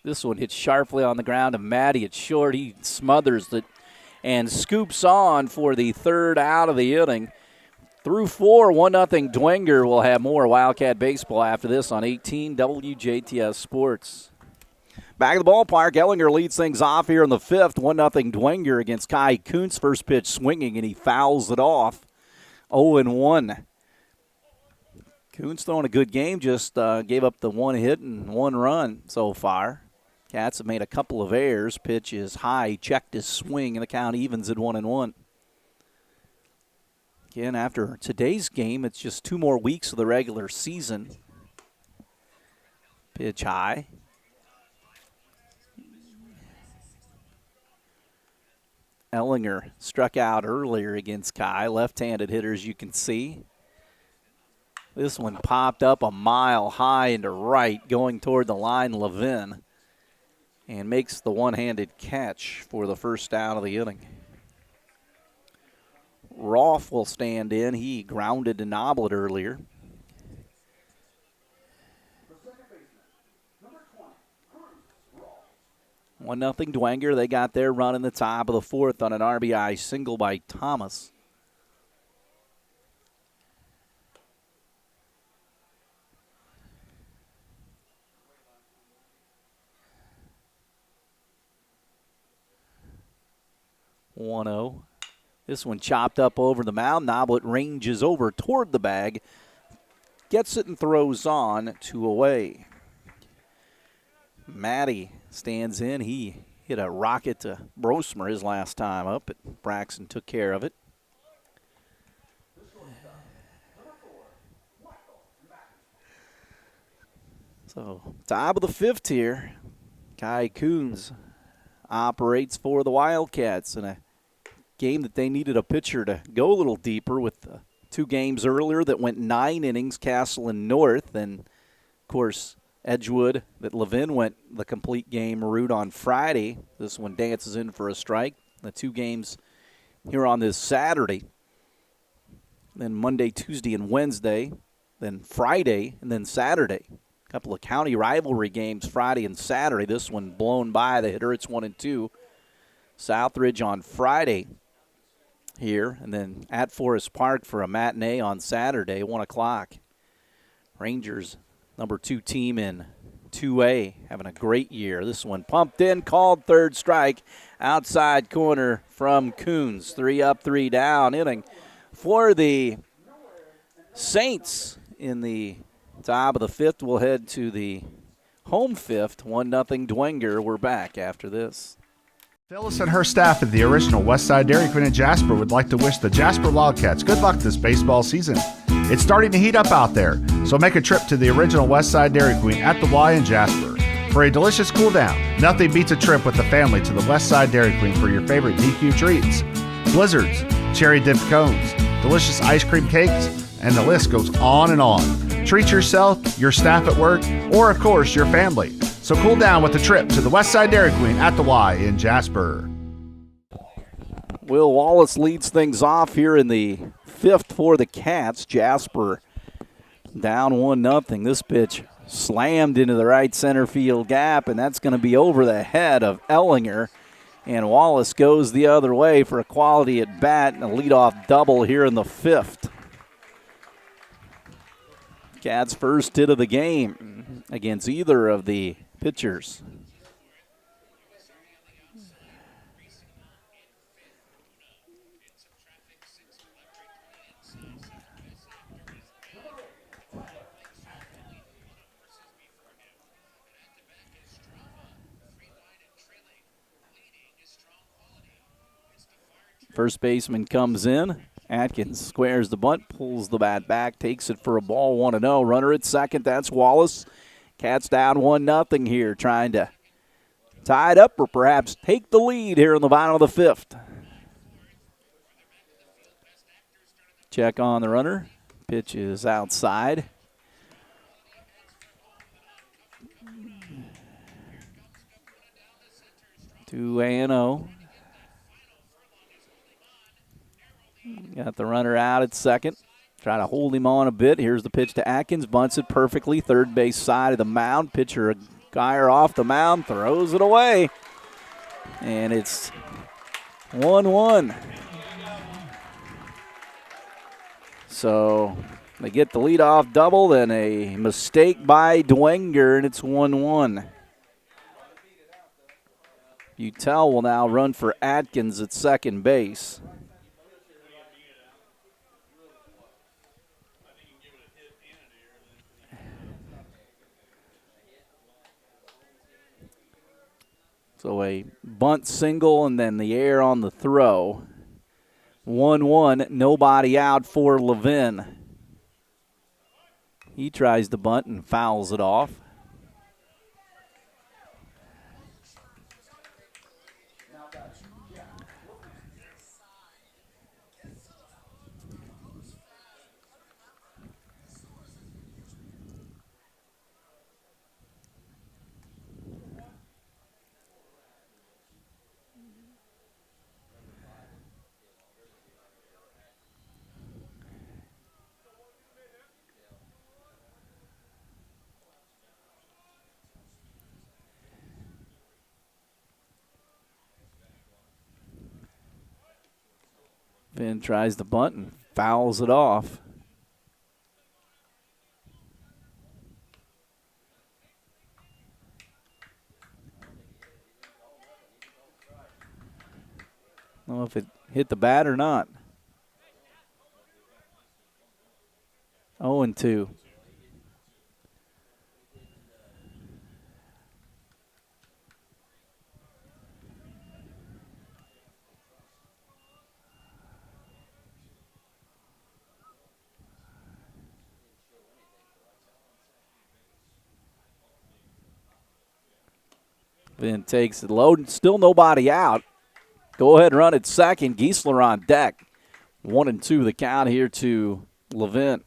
This one hits sharply on the ground to Matty. It's short. He smothers it and scoops on for the third out of the inning. Through 4, 1-0 Dwenger. Will have more Wildcat baseball after this on 18 WJTS Sports. Back at the ballpark, Ellinger leads things off here in the 5th. 1-0 Dwenger against Kai Kuntz. First pitch swinging, and he fouls it off. 0-1. Kuntz throwing a good game, just gave up the 1 hit and 1 run so far. Cats have made a couple of errors. Pitch is high, checked his swing, and the count evens at 1-1. Again, after today's game, it's just 2 more weeks of the regular season. Pitch high. Ellinger struck out earlier against Kai. Left-handed hitters, you can see. This one popped up a mile high into right, going toward the line, Levin, and makes the one-handed catch for the first out of the inning. Rolfe will stand in. He grounded to Noblet earlier. One nothing Dwenger. They got their run in the top of the fourth on an RBI single by Thomas. One-0. This one chopped up over the mound. Noblet ranges over toward the bag. Gets it and throws on 2 away. Matty stands in. He hit a rocket to Brosmer his last time up, but Braxton took care of it. So, top of the fifth here. Kai Coons operates for the Wildcats in a game that they needed a pitcher to go a little deeper with 2 games earlier that went 9 innings, Castle and North, and, of course, Edgewood that Levin went the complete game route on Friday. This one dances in for a strike. The 2 games here on this Saturday. Then Monday, Tuesday, and Wednesday. Then Friday, and then Saturday. A couple of county rivalry games Friday and Saturday. This one blown by the hitter. It's 1-2. Southridge on Friday here, and then at Forest Park for a matinee on Saturday, 1 o'clock. Rangers, number 2 team in 2A, having a great year. This one pumped in, called, third strike, outside corner from Coons. 3 up, 3 down inning for the Saints in the top of the fifth. We'll head to the home fifth, 1-0 Dwenger. We're back after this. Phyllis and her staff at the original Westside Dairy Queen in Jasper would like to wish the Jasper Wildcats good luck this baseball season. It's starting to heat up out there, so make a trip to the original Westside Dairy Queen at the Y in Jasper. For a delicious cool down, nothing beats a trip with the family to the Westside Dairy Queen for your favorite DQ treats. Blizzards, cherry dipped cones, delicious ice cream cakes, and the list goes on and on. Treat yourself, your staff at work, or of course your family. So cool down with a trip to the Westside Dairy Queen at the Y in Jasper. Will Wallace leads things off here in the fifth for the Cats. Jasper down 1-0. This pitch slammed into the right center field gap, and that's going to be over the head of Ellinger. And Wallace goes the other way for a quality at bat and a leadoff double here in the fifth. Cats' first hit of the game against either of the pitchers. First baseman comes in. Atkins squares the bunt, pulls the bat back, takes it for a ball, 1-0. Runner at second, that's Wallace. Cats down 1-0 here, trying to tie it up or perhaps take the lead here in the bottom of the fifth. Check on the runner. Pitch is outside. Two 2-0. Got the runner out at second. Try to hold him on a bit. Here's the pitch to Atkins. Bunts it perfectly. Third base side of the mound. Pitcher Geyer off the mound. Throws it away. And it's 1-1. So they get the leadoff double. Then a mistake by Dwenger, and it's 1-1. Butel will now run for Atkins at second base. So a bunt single and then the air on the throw. 1-1, nobody out for Levin. He tries the bunt and fouls it off. Finn tries the bunt and fouls it off. I don't know if it hit the bat or not. 0-2. Finn takes it low. Still nobody out. Go ahead and run at second. Giesler on deck. 1-2 the count here to Levin.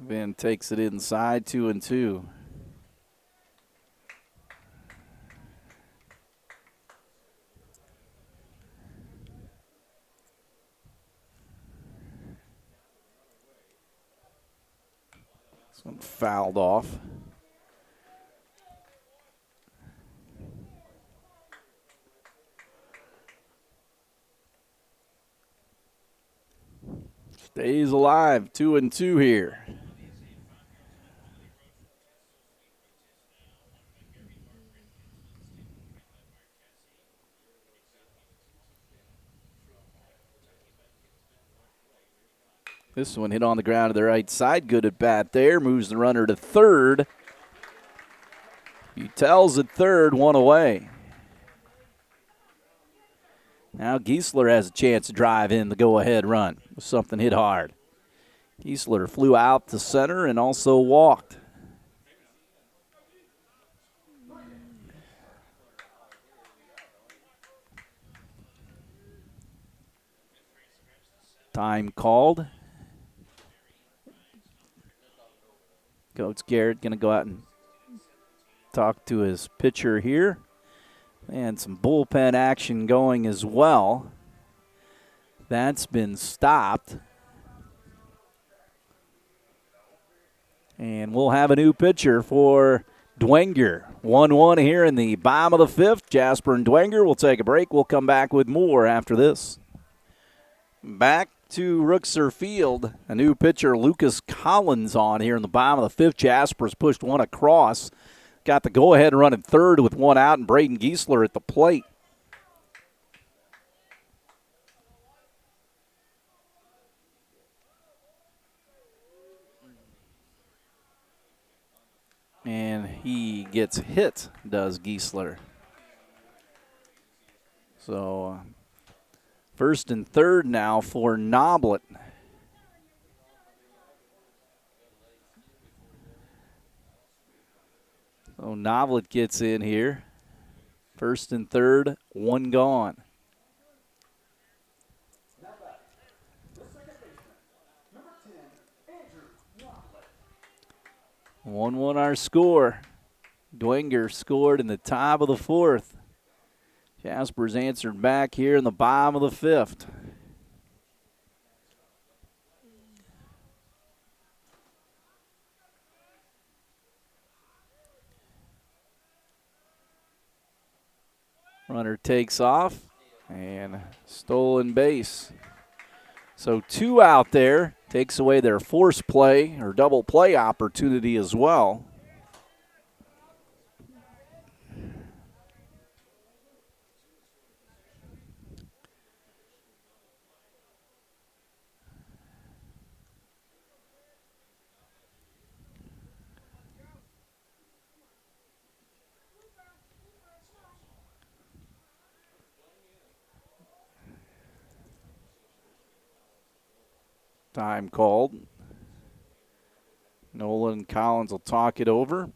Van takes it inside, 2-2. This one fouled off. Stays alive, 2-2 here. This one hit on the ground to the right side. Good at bat there. Moves the runner to third. Butel's at third, one away. Now Giesler has a chance to drive in the go-ahead run with something hit hard. Giesler flew out to center and also walked. Time called. Coach Garrett going to go out and talk to his pitcher here. And some bullpen action going as well. That's been stopped. And we'll have a new pitcher for Dwenger. 1-1 here in the bottom of the fifth. Jasper and Dwenger will take a break. We'll come back with more after this. Back to Rookser Field. A new pitcher, Lucas Collins, on here in the bottom of the fifth. Jasper's pushed one across. Got the go-ahead run at third with one out, and Braden Giesler at the plate. And he gets hit, does Giesler. So first and third now for Noblet. So Noblet gets in here. First and third, one gone. One our score. Dwenger scored in the top of the fourth. Jasper's answered back here in the bottom of the fifth. Runner takes off and stolen base. So two out there. Takes away their force play or double play opportunity as well. Time called. Nolan and Collins will talk it over.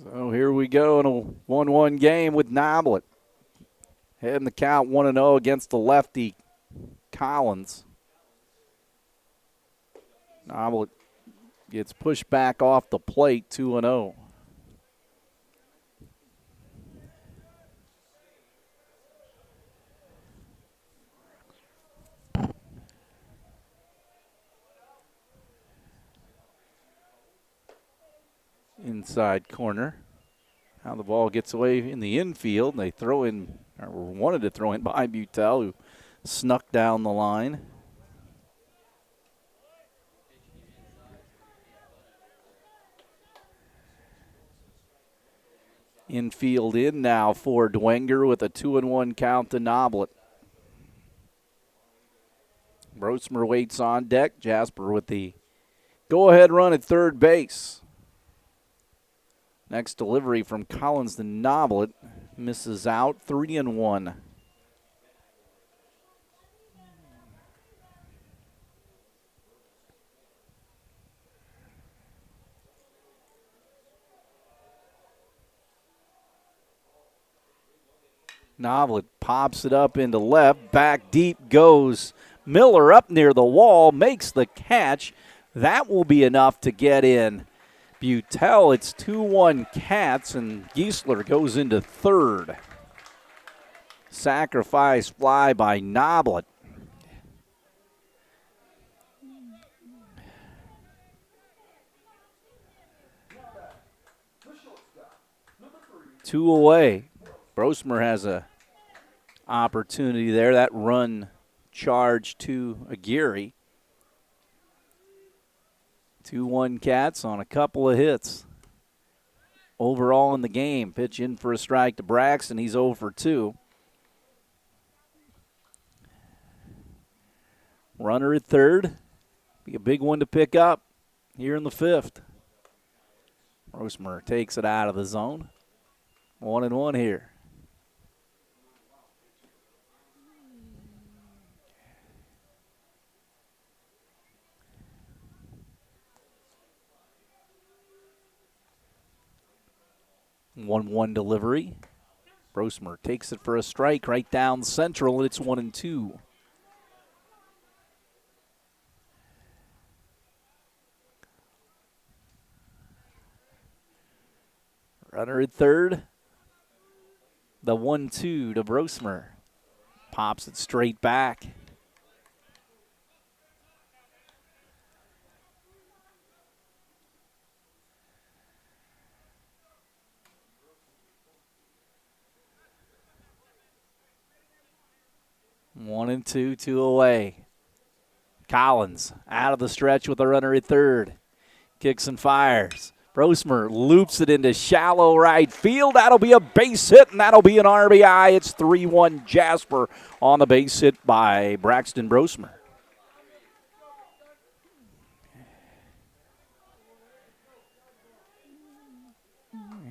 So here we go in a 1-1 game with Noblet. Heading the count 1-0 against the lefty Collins. Noblet gets pushed back off the plate 2-0. Inside corner. Now the ball gets away in the infield. They throw in, or wanted to throw in by Butel, who snuck down the line. Infield in now for Dwenger with a 2-1 count to Noblet. Brosmer waits on deck. Jasper with the go-ahead run at third base. Next delivery from Collins to Noblet. Misses out, 3-1. Noblet pops it up into left. Back deep goes Miller up near the wall. Makes the catch. That will be enough to get in Butel. It's 2-1 Cats, and Giesler goes into third. Sacrifice fly by Noblet. Two away. Brosmer has a opportunity there. That run charge to Aguirre. 2-1 Cats on a couple of hits. Overall in the game, pitch in for a strike to Braxton. He's 0 for 2. Runner at third. Be a big one to pick up here in the fifth. Brosmer takes it out of the zone. 1-1 here. One delivery. Brosmer takes it for a strike right down central, and it's 1-2. Runner at third. The 1-2 to Brosmer. Pops it straight back. One and two away. Collins out of the stretch with a runner at third. Kicks and fires. Brosmer loops it into shallow right field. That'll be a base hit, and that'll be an RBI. It's 3-1 Jasper on the base hit by Braxton Brosmer.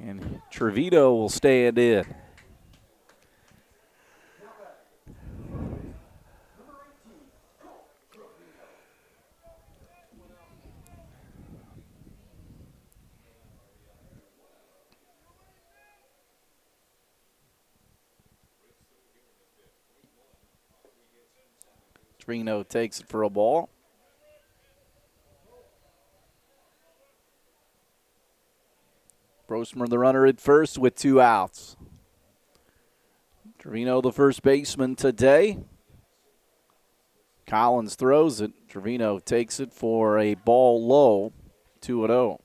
And Trevino will stand in. Trevino takes it for a ball. Brosmer the runner at first with 2 outs. Trevino the first baseman today. Collins throws it. Trevino takes it for a ball low, 2-0.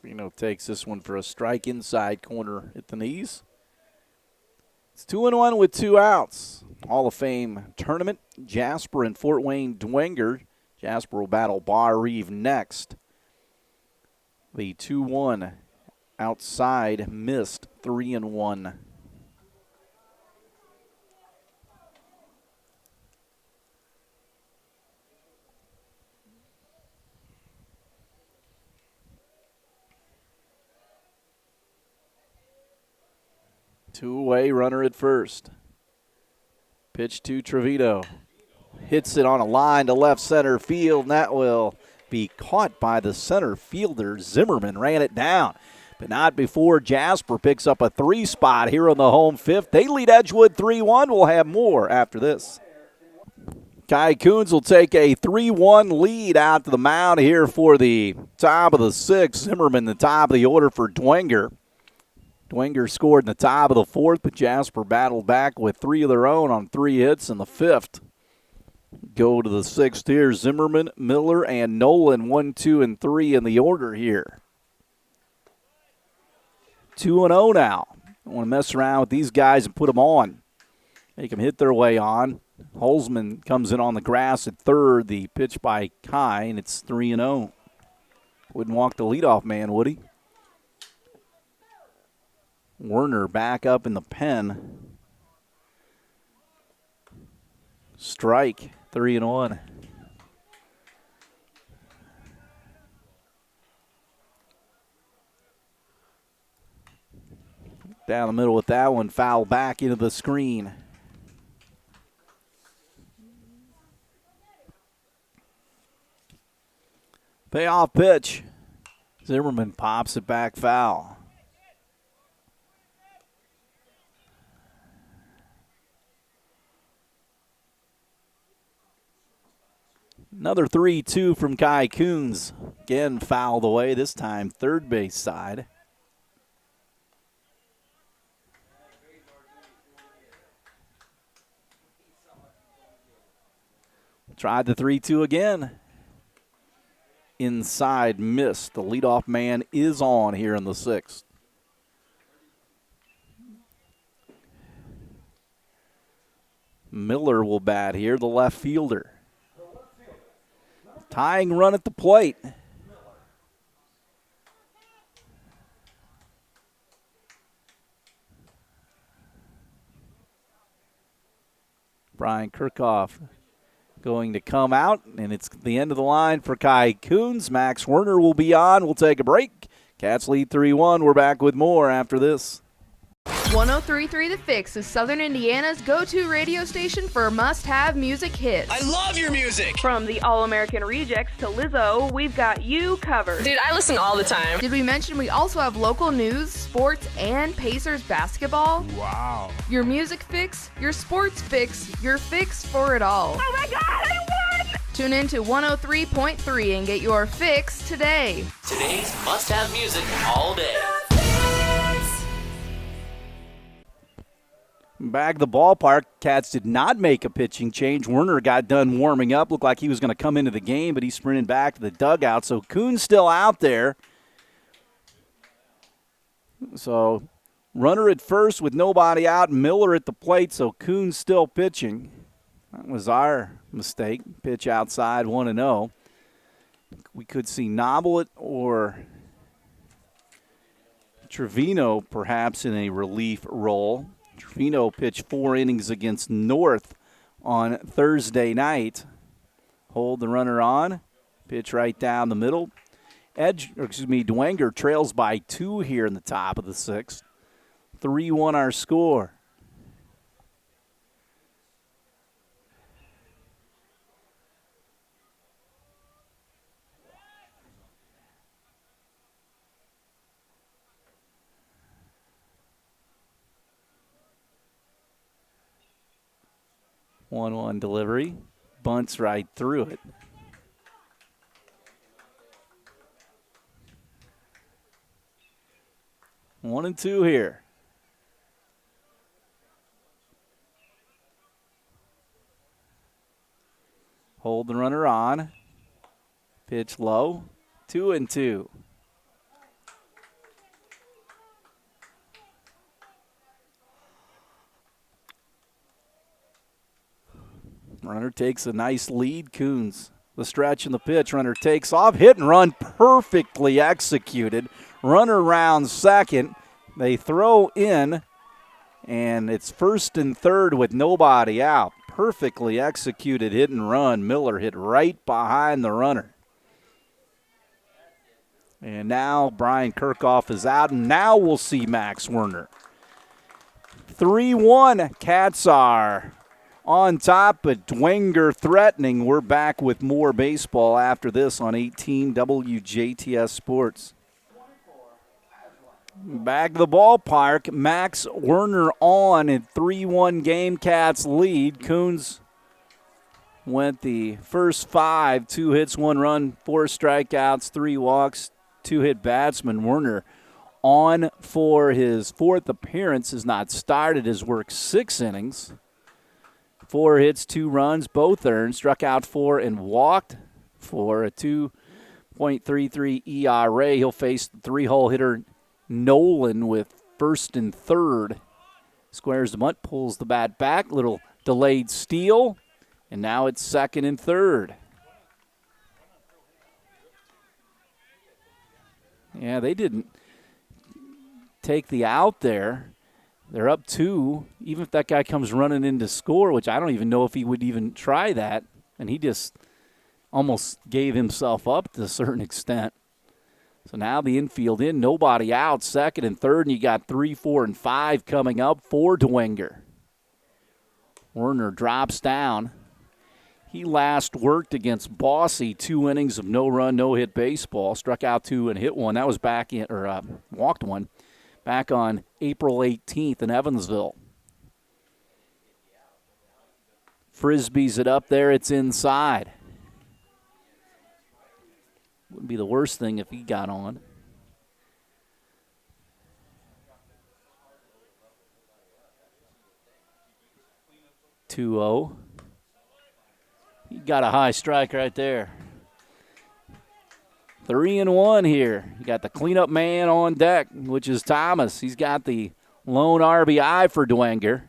Trevino takes this one for a strike inside corner at the knees. It's 2-1 with 2 outs. Hall of Fame tournament, Jasper and Fort Wayne Dwenger. Jasper will battle Bar Reeve next. The 2-1 outside missed, 3-1. Two-away runner at first. Pitch to Trevino. Hits it on a line to left center field, and that will be caught by the center fielder. Zimmerman ran it down, but not before Jasper picks up a 3 spot here on the home fifth. They lead Edgewood 3-1. We'll have more after this. Kai Coons will take a 3-1 lead out to the mound here for the top of the 6th. Zimmerman the top of the order for Dwenger. Dwenger scored in the top of the 4th, but Jasper battled back with 3 of their own on 3 hits in the 5th. Go to the 6th here. Zimmerman, Miller, and Nolan, 1, 2, and 3 in the order here. 2-0 now. I want to mess around with these guys and put them on. Make them hit their way on. Holzman comes in on the grass at third. The pitch by Kai, and it's 3-0. Wouldn't walk the leadoff man, would he? Werner back up in the pen. Strike, 3-1. Down the middle with that one, foul back into the screen. Payoff pitch. Zimmerman pops it back foul. Another 3-2 from Kai Coons. Again, fouled away, this time third base side. Tried the 3-2 again. Inside, missed. The leadoff man is on here in the 6th. Miller will bat here, the left fielder. Tying run at the plate. Brian Kirchhoff going to come out, and it's the end of the line for Kai Coons. Max Werner will be on. We'll take a break. Cats lead 3-1. We're back with more after this. 103.3 The Fix is Southern Indiana's go-to radio station for must-have music hits. I love your music! From the All-American Rejects to Lizzo, we've got you covered. Dude, I listen all the time. Did we mention we also have local news, sports, and Pacers basketball? Wow. Your music fix, your sports fix, your fix for it all. Oh my God, I won! Tune in to 103.3 and get your fix today. Today's must-have music all day. Back at the ballpark, Cats did not make a pitching change. Werner got done warming up. Looked like he was going to come into the game, but he sprinted back to the dugout. So Kuhn's still out there. So runner at first with nobody out. Miller at the plate, so Kuhn's still pitching. That was our mistake. Pitch outside, 1-0. We could see Noblet or Trevino perhaps in a relief role. Trevino pitched 4 innings against North on Thursday night. Hold the runner on. Pitch right down the middle. Dwenger trails by 2 here in the top of the 6th. 3-1 our score. One delivery, bunts right through it. One and two here. Hold the runner on. Pitch low. 2-2. Runner takes a nice lead. Coons, the stretch and the pitch. Runner takes off. Hit and run perfectly executed. Runner round second. They throw in, and it's first and third with nobody out. Perfectly executed hit and run. Miller hit right behind the runner. And now Brian Kirchhoff is out, and now we'll see Max Werner. 3-1, Cats are on top, but Dwenger threatening. We're back with more baseball after this on 18 WJTS Sports. Back to the ballpark, Max Werner on in 3-1 game. Cats lead. Coons went the first 5, 2 hits, 1 run, 4 strikeouts, 3 walks, 2 hit batsman. Werner on for his 4th appearance, has not started, has worked 6 innings. 4 hits, 2 runs, both earned, struck out 4 and walked 4, a 2.33 ERA. He'll face the 3-hole hitter Nolan with first and third. Squares the bunt, pulls the bat back, little delayed steal, and now it's second and third. Yeah, they didn't take the out there. They're up 2. Even if that guy comes running in to score, which I don't even know if he would even try that, and he just almost gave himself up to a certain extent. So now the infield in, nobody out, second and third, and you got 3, 4, and 5 coming up for Dwenger. Werner drops down. He last worked against Bossy, 2 innings of no-run, no-hit baseball. Struck out 2 and hit 1. That was back in, or walked 1, back on April 18th in Evansville. Frisbees it up there. It's inside. Wouldn't be the worst thing if he got on. (2-0). He got a high strike right there. 3-1 here. You got the cleanup man on deck, which is Thomas. He's got the lone RBI for Dwenger.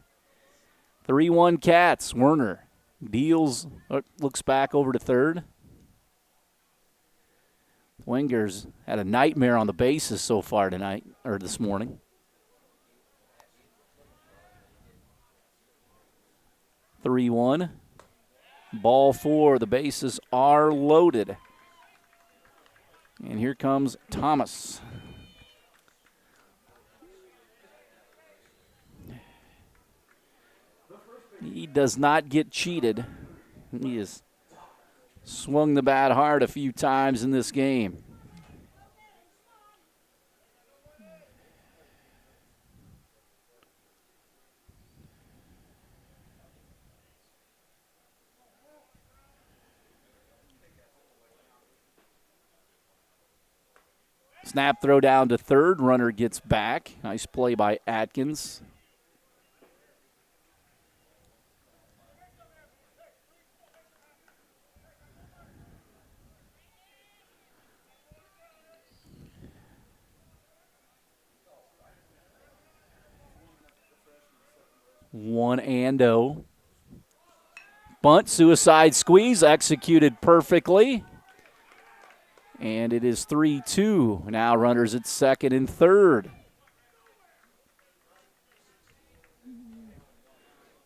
3-1 Cats. Werner deals, looks back over to third. Dwenger's had a nightmare on the bases so far tonight, or this morning. (3-1). Ball 4. The bases are loaded. And here comes Thomas. He does not get cheated. He has swung the bat hard a few times in this game. Snap throw down to third. Runner gets back. Nice play by Atkins. One and oh. Bunt, suicide squeeze, executed perfectly. And it is 3-2. Now runners at second and third.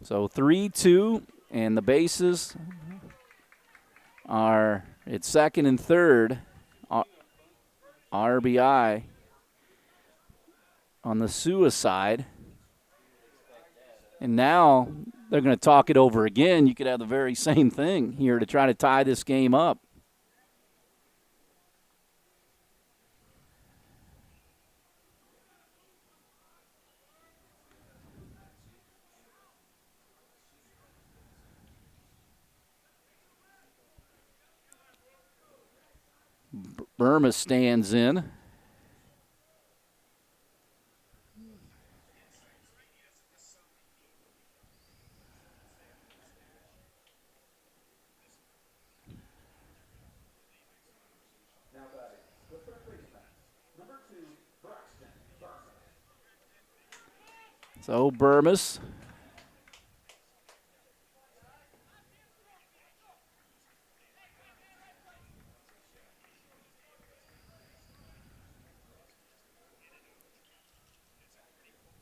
So 3-2, and the bases are at second and third. RBI on the suicide. And now they're going to talk it over again. You could have the very same thing here to try to tie this game up. Burma stands in. So Burmas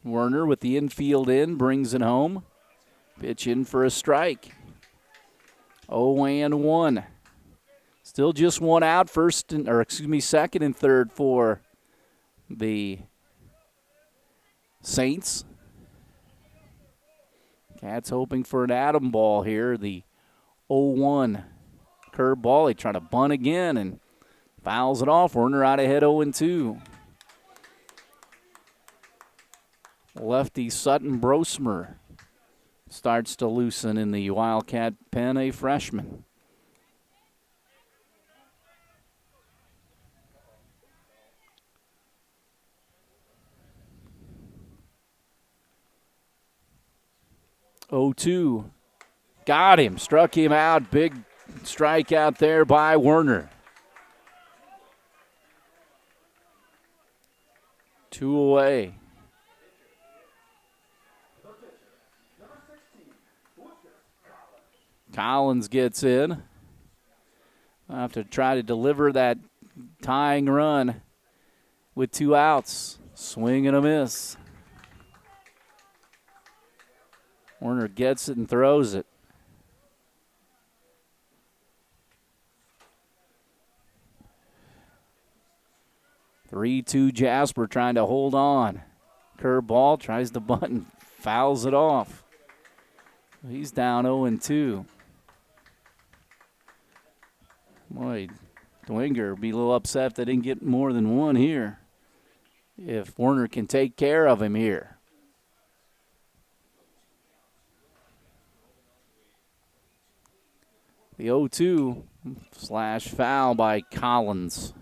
Werner with the infield in, brings it home. Pitch in for a strike. 0-1. Still just one out, second and third for the Saints. Cats hoping for an atom ball here. The 0-1 curveball. They try to bunt again and fouls it off. Werner out ahead 0-2. Lefty Sutton Brosmer starts to loosen in the Wildcat pen, a freshman. Oh, 2. Got him. Struck him out. Big strikeout there by Werner. 2 away. Collins gets in. I'll have to try to deliver that tying run with 2 outs. Swing and a miss. Werner gets it and throws it. (3-2) Jasper trying to hold on. Curveball, tries to bunt and fouls it off. He's down 0-2. Boy, Dwenger would be a little upset if they didn't get more than one here. If Werner can take care of him here. The 0-2 / foul by Collins.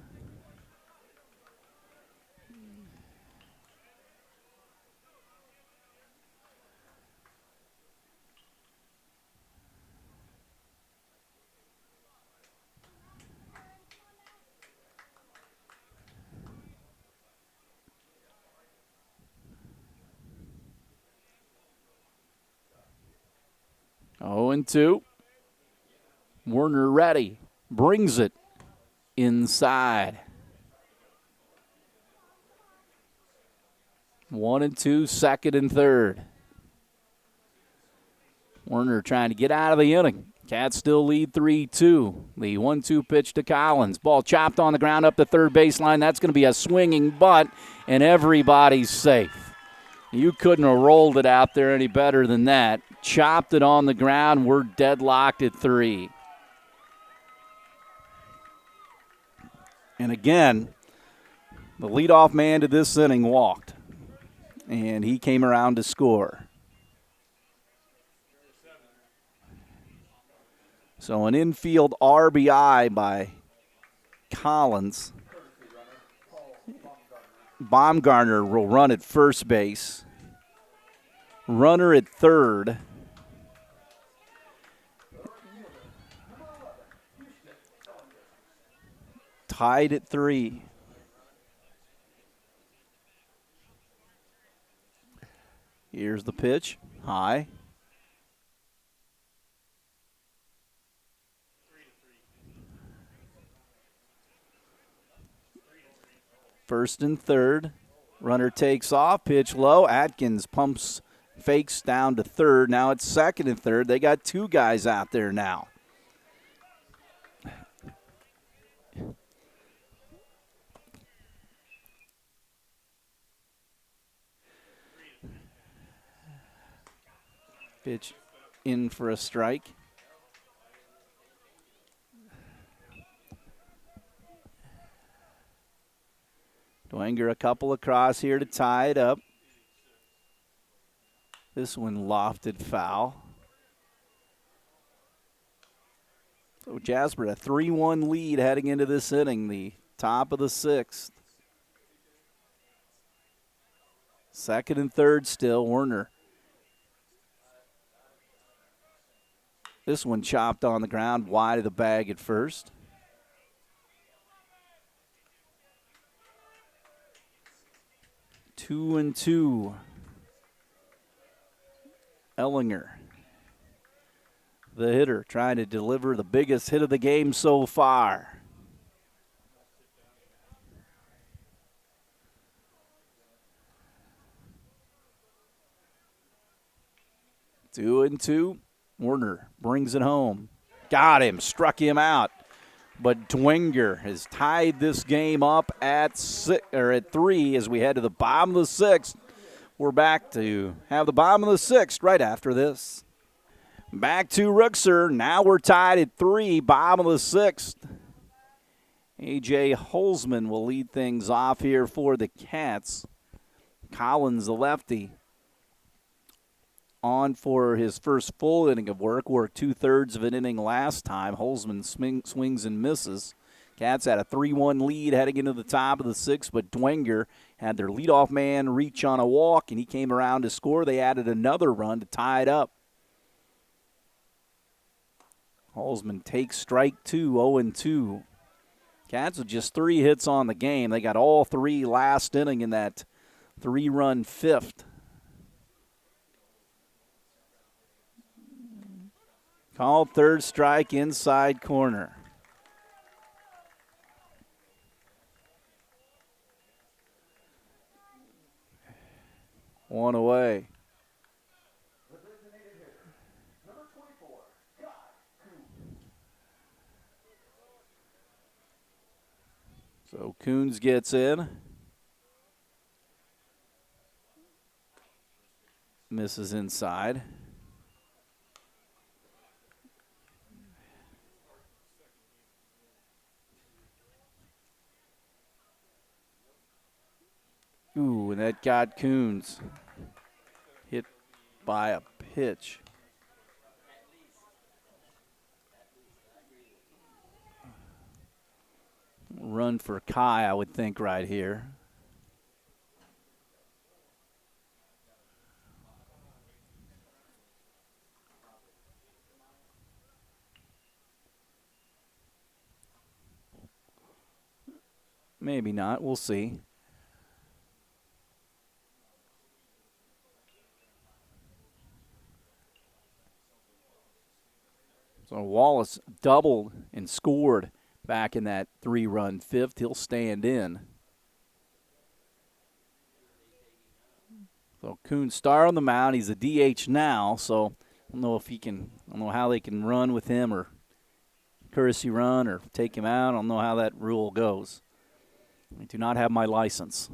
Oh, and 2. Werner ready. Brings it inside. 1-2, second and third. Werner trying to get out of the inning. Cats still lead 3-2. The 1-2 pitch to Collins. Ball chopped on the ground up the third baseline. That's going to be a swinging bunt, and everybody's safe. You couldn't have rolled it out there any better than that. Chopped it on the ground. We're deadlocked at 3. And again, the leadoff man to this inning walked, and he came around to score. So an infield RBI by Collins. Baumgartner will run at first base. Runner at third. Tied at 3. Here's the pitch. High. First and third. Runner takes off. Pitch low. Atkins pumps, fakes down to third. Now it's second and third. They got 2 guys out there now. Pitch in for a strike. Dwenger a couple across here to tie it up. This one lofted foul. So Jasper, a 3-1 lead heading into this inning, the top of the 6th. Second and third still, Werner. This one chopped on the ground, wide of the bag at first. 2-2. Ellinger, the hitter, trying to deliver the biggest hit of the game so far. 2-2. Werner brings it home. Got him, struck him out. But Dwenger has tied this game up at 3 as we head to the bottom of the 6th. We're back to have the bottom of the 6th right after this. Back to Rooksur. Now we're tied at 3, bottom of the 6th. A.J. Holzman will lead things off here for the Cats. Collins, the lefty, on for his first full inning of work. Worked 2/3 of an inning last time. Holzman swings and misses. Cats had a 3-1 lead heading into the top of the 6th, but Dwenger had their leadoff man reach on a walk, and he came around to score. They added another run to tie it up. Holzman takes strike 2, 0-2. Cats with just 3 hits on the game. They got all 3 last inning in that 3-run 5th. Called third strike, inside corner. One away. So Coons gets in. Misses inside. Ooh, and that got Coons. Hit by a pitch. Run for Kai, I would think, right here. Maybe not. We'll see. So Wallace doubled and scored back in that 3-run 5th. He'll stand in. So Coons star on the mound. He's a DH now, so I don't know if he can. I don't know how they can run with him or courtesy run or take him out. I don't know how that rule goes. I do not have my license.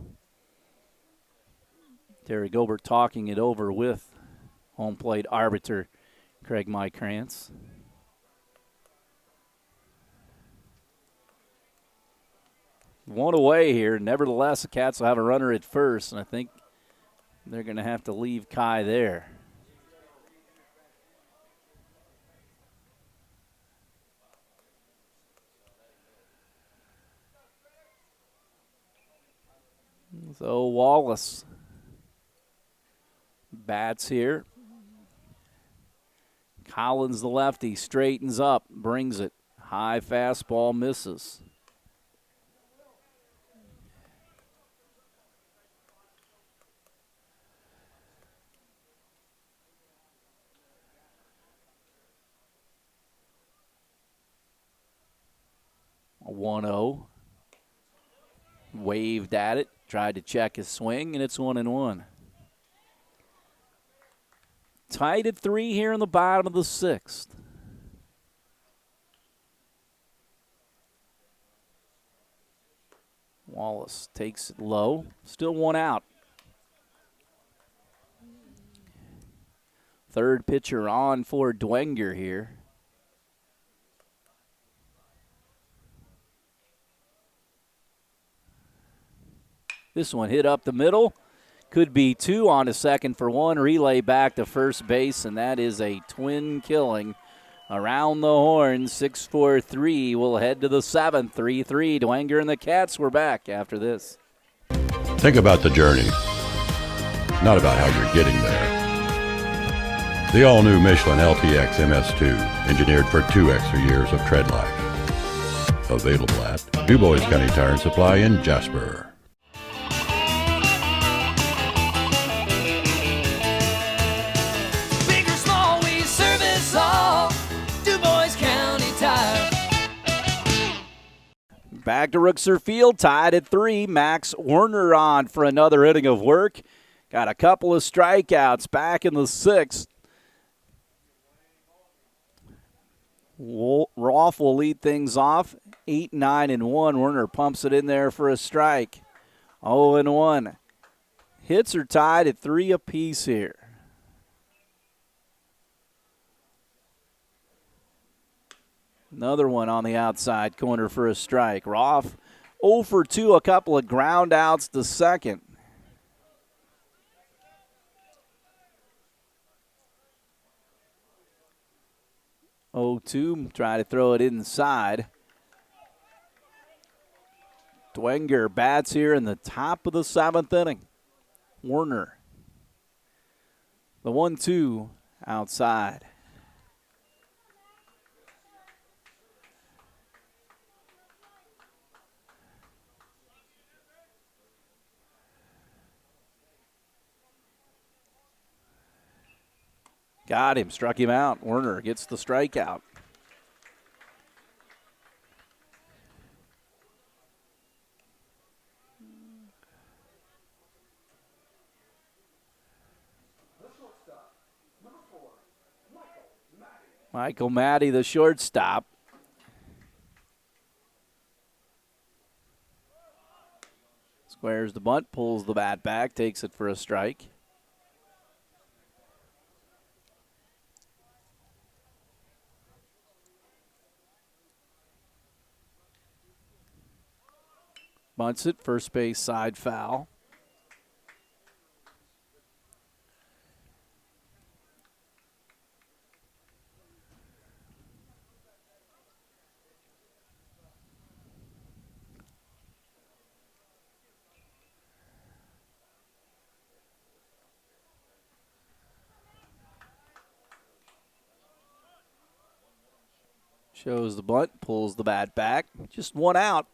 Terry Gobert talking it over with home plate arbiter Craig Mykrantz. One away here. Nevertheless, the Cats will have a runner at first, and I think they're going to have to leave Kai there. So Wallace bats here. Collins, the lefty, straightens up, brings it. High fastball misses. A 1-0. Waved at it, tried to check his swing, and it's 1-1. Tied at 3 here in the bottom of the 6th. Wallace takes it low. Still 1 out. Third pitcher on for Dwenger here. This one hit up the middle. Could be 2 on to second for 1. Relay back to first base, and that is a twin killing. Around the horn, 6-4-3. We'll head to the 7th, 3-3. Dwenger and the Cats were back after this. Think about the journey, not about how you're getting there. The all-new Michelin LTX MS2, engineered for 2 extra years of tread life. Available at DuBois County Tire and Supply in Jasper. Back to Rooksur Field, tied at 3. Max Werner on for another inning of work. Got a couple of strikeouts back in the 6th. Rolf will lead things off. 8-9-1. Werner pumps it in there for a strike. 0-1. Hits are tied at 3 apiece here. Another one on the outside corner for a strike. Rolf 0 for 2, a couple of ground outs to second. Try to throw it inside. Dwenger bats here in the top of the 7th inning. Werner. The 1-2 outside. Got him, struck him out. Werner gets the strikeout. Michael Maddie, the shortstop. Squares the bunt, pulls the bat back, takes it for a strike. Bunts it, first base side foul. Shows the bunt, pulls the bat back. Just one out.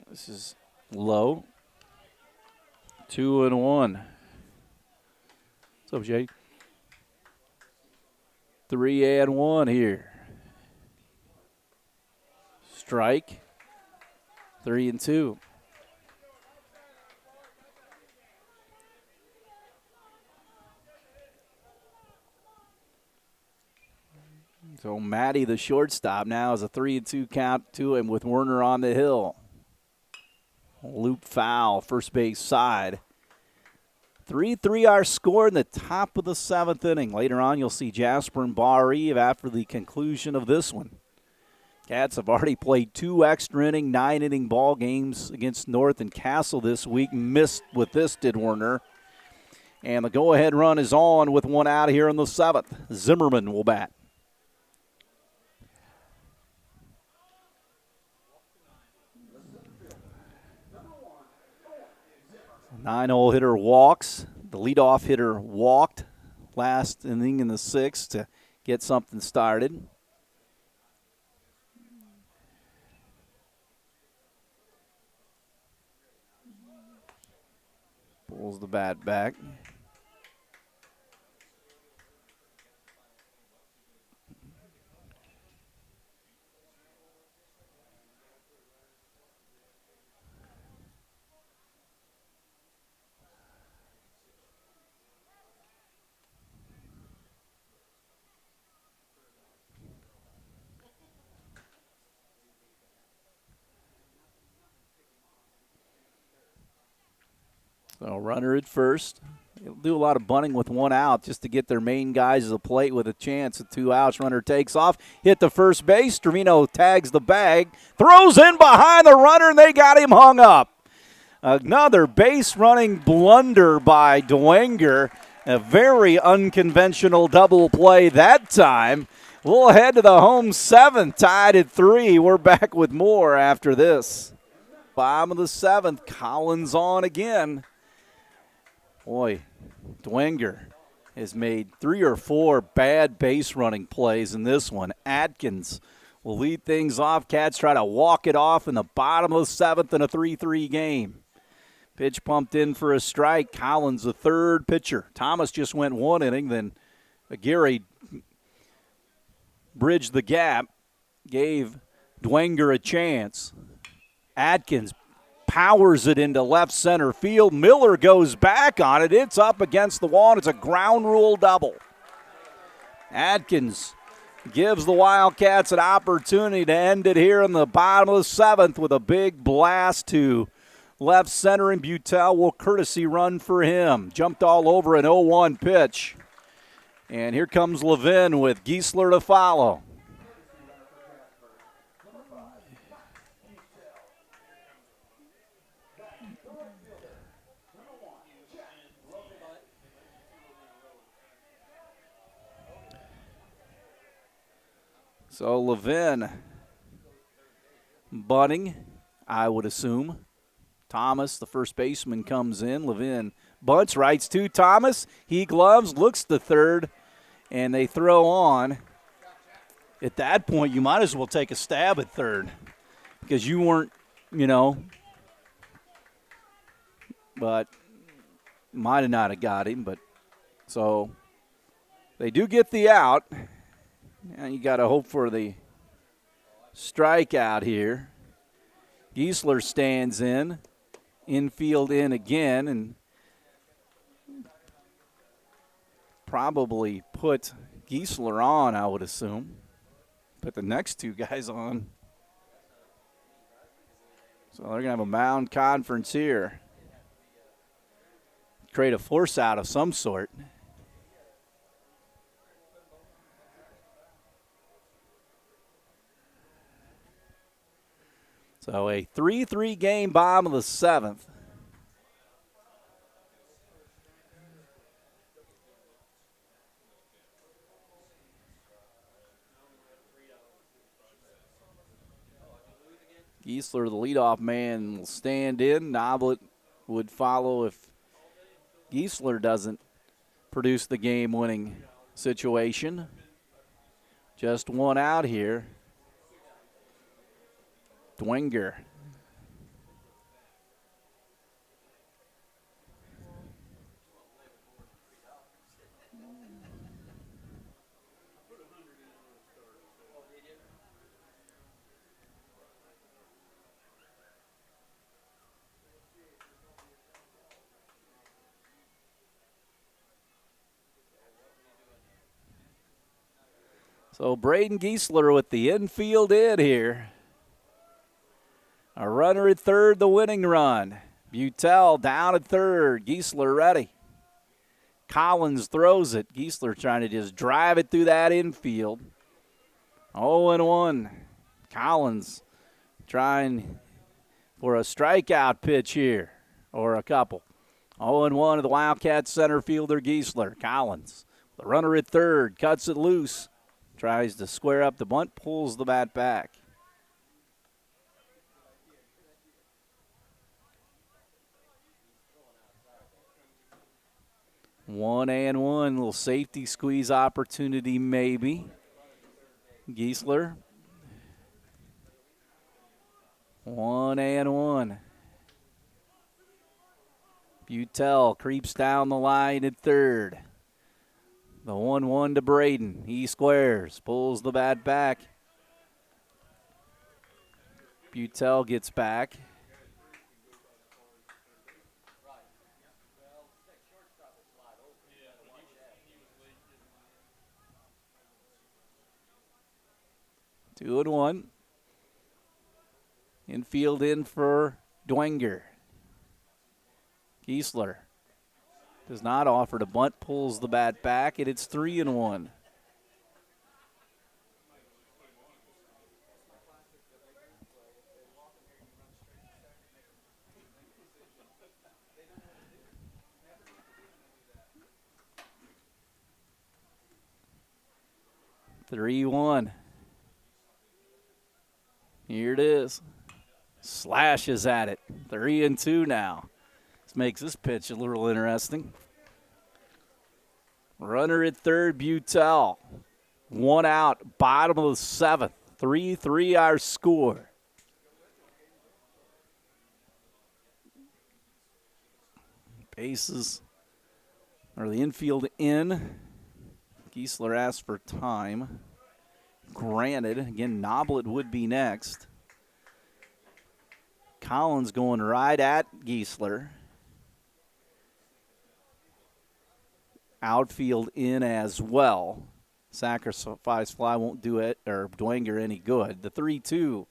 This is low. 2-1. What's up, Jay? 3-1 here. Strike. 3-2. So Matty, the shortstop, now has a 3-2 count to him with Werner on the hill. Loop foul, first base side. 3-3 our score in the top of the 7th inning. Later on, you'll see Jasper and Bar Eve after the conclusion of this one. Cats have already played 2 extra inning, 9-inning ball games against North and Castle this week. Missed with this, did Werner. And the go-ahead run is on with one out here in the 7th. Zimmerman will bat. 9-hole hitter walks. The leadoff hitter walked last inning in the 6th to get something started. Pulls the bat back. So runner at first. They'll do a lot of bunting with one out just to get their main guys to the plate with a chance at 2 outs. Runner takes off, hit the first base. Trevino tags the bag, throws in behind the runner, and they got him hung up. Another base running blunder by Dwenger. A very unconventional double play that time. We'll head to the home 7th, tied at 3. We're back with more after this. Bottom of the 7th, Collins on again. Boy, Dwenger has made 3 or 4 bad base running plays in this one. Atkins will lead things off. Cats try to walk it off in the bottom of the 7th in a 3-3 game. Pitch pumped in for a strike. Collins, the third pitcher. Thomas just went 1 inning. Then Aguirre bridged the gap, gave Dwenger a chance. Atkins powers it into left center field. Miller goes back on it. It's up against the wall, and it's a ground rule double. Atkins gives the Wildcats an opportunity to end it here in the bottom of the 7th with a big blast to left center, and Butel will courtesy run for him. Jumped all over an 0-1 pitch. And here comes Levin with Giesler to follow. So Levin bunting, I would assume. Thomas, the first baseman, comes in. Levin bunts, rights to Thomas. He gloves, looks to third, and they throw on. At that point, you might as well take a stab at third because you weren't, but might have not have got him. But so they do get the out. Now you got to hope for the strikeout here. Giesler stands in, infield in again, and probably put Giesler on, I would assume. Put the next two guys on. So they're going to have a mound conference here. Create a force out of some sort. So a 3-3 game, bottom of the 7th. Giesler, the leadoff man, will stand in. Noblet would follow if Giesler doesn't produce the game-winning situation. Just one out here. Dwenger. So Braden Giesler with the infield in here. A runner at third, the winning run. Butel down at third. Giesler ready. Collins throws it. Giesler trying to just drive it through that infield. 0-1. Collins trying for a strikeout pitch here, or a couple. 0-1 to the Wildcats center fielder Giesler. Collins, the runner at third, cuts it loose. Tries to square up the bunt, pulls the bat back. One and one, little safety squeeze opportunity maybe. Giesler. 1-1. Butel creeps down the line at third. The 1-1 to Braden. He squares, pulls the bat back. Butel gets back. Two and one. Infield in for Dwenger. Giesler does not offer to bunt, pulls the bat back, and it's 3-1. Here it is. Slashes at it. 3-2 now. This makes this pitch a little interesting. Runner at third, Butel. One out, bottom of the 7th. 3-3 our score. Bases, or the infield in. Giesler asked for time. granted. Again, Noblet would be next. Collins going right at Giesler. Outfield in as well. Sacrifice fly won't do it, or Dwenger any good. The 3-2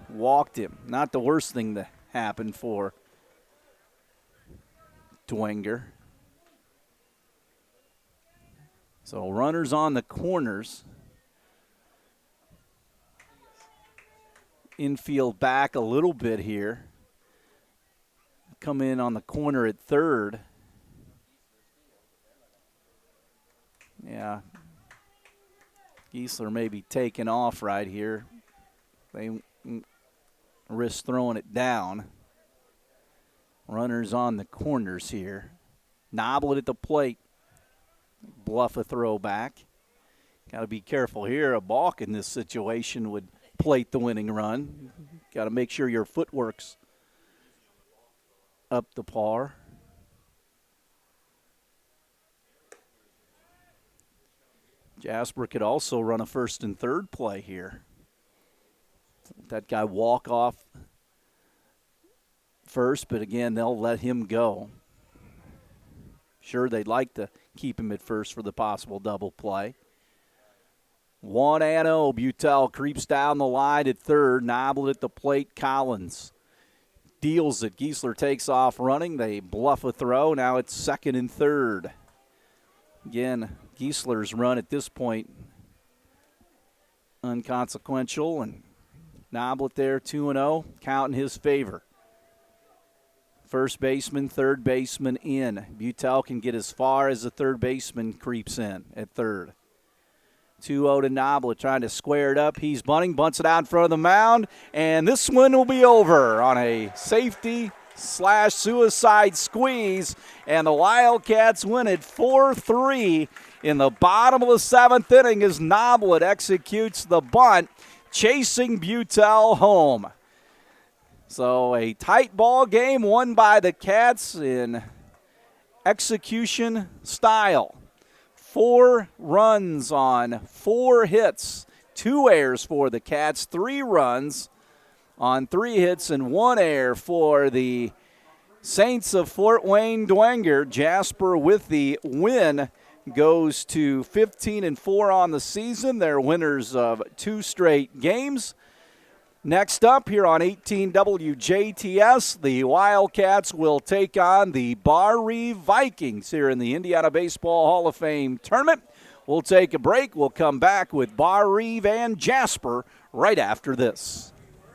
walked him. Not the worst thing to happen for Dwenger. So runners on the corners. Infield back a little bit here. Come in on the corner at third. Yeah. Giesler may be taking off right here. They risk throwing it down. Runners on the corners here. Noblet at the plate. Bluff a throw back. Got to be careful here. A balk in this situation would plate the winning run. Got to make sure your footwork's up to par. Jasper could also run a first and third play here. That guy walk off first, but again, they'll let him go. Sure, they'd like to keep him at first for the possible double play. 1-0. Butel creeps down the line at third. Noblet at the plate. Collins deals it. Giesler takes off running. They bluff a throw. Now it's second and third. Again, Giesler's run at this point unconsequential, and Noblet there 2-0, count in his favor. First baseman, third baseman in. Butel can get as far as the third baseman creeps in at third. 2-0 to Noblet, trying to square it up. He's bunting, bunts it out in front of the mound, and this one will be over on a safety/suicide squeeze, and the Wildcats win it 4-3 in the bottom of the seventh inning as Noblet executes the bunt, chasing Butel home. So a tight ball game won by the Cats in execution style. 4 runs on 4 hits, 2 errors for the Cats, 3 runs on 3 hits and 1 error for the Saints of Fort Wayne Dwenger. Jasper with the win goes to 15-4 on the season. They're winners of 2 straight games. Next up here on 18 WJTS, the Wildcats will take on the Bar Reeve Vikings here in the Indiana Baseball Hall of Fame tournament. We'll take a break. We'll come back with Bar Reeve and Jasper right after this.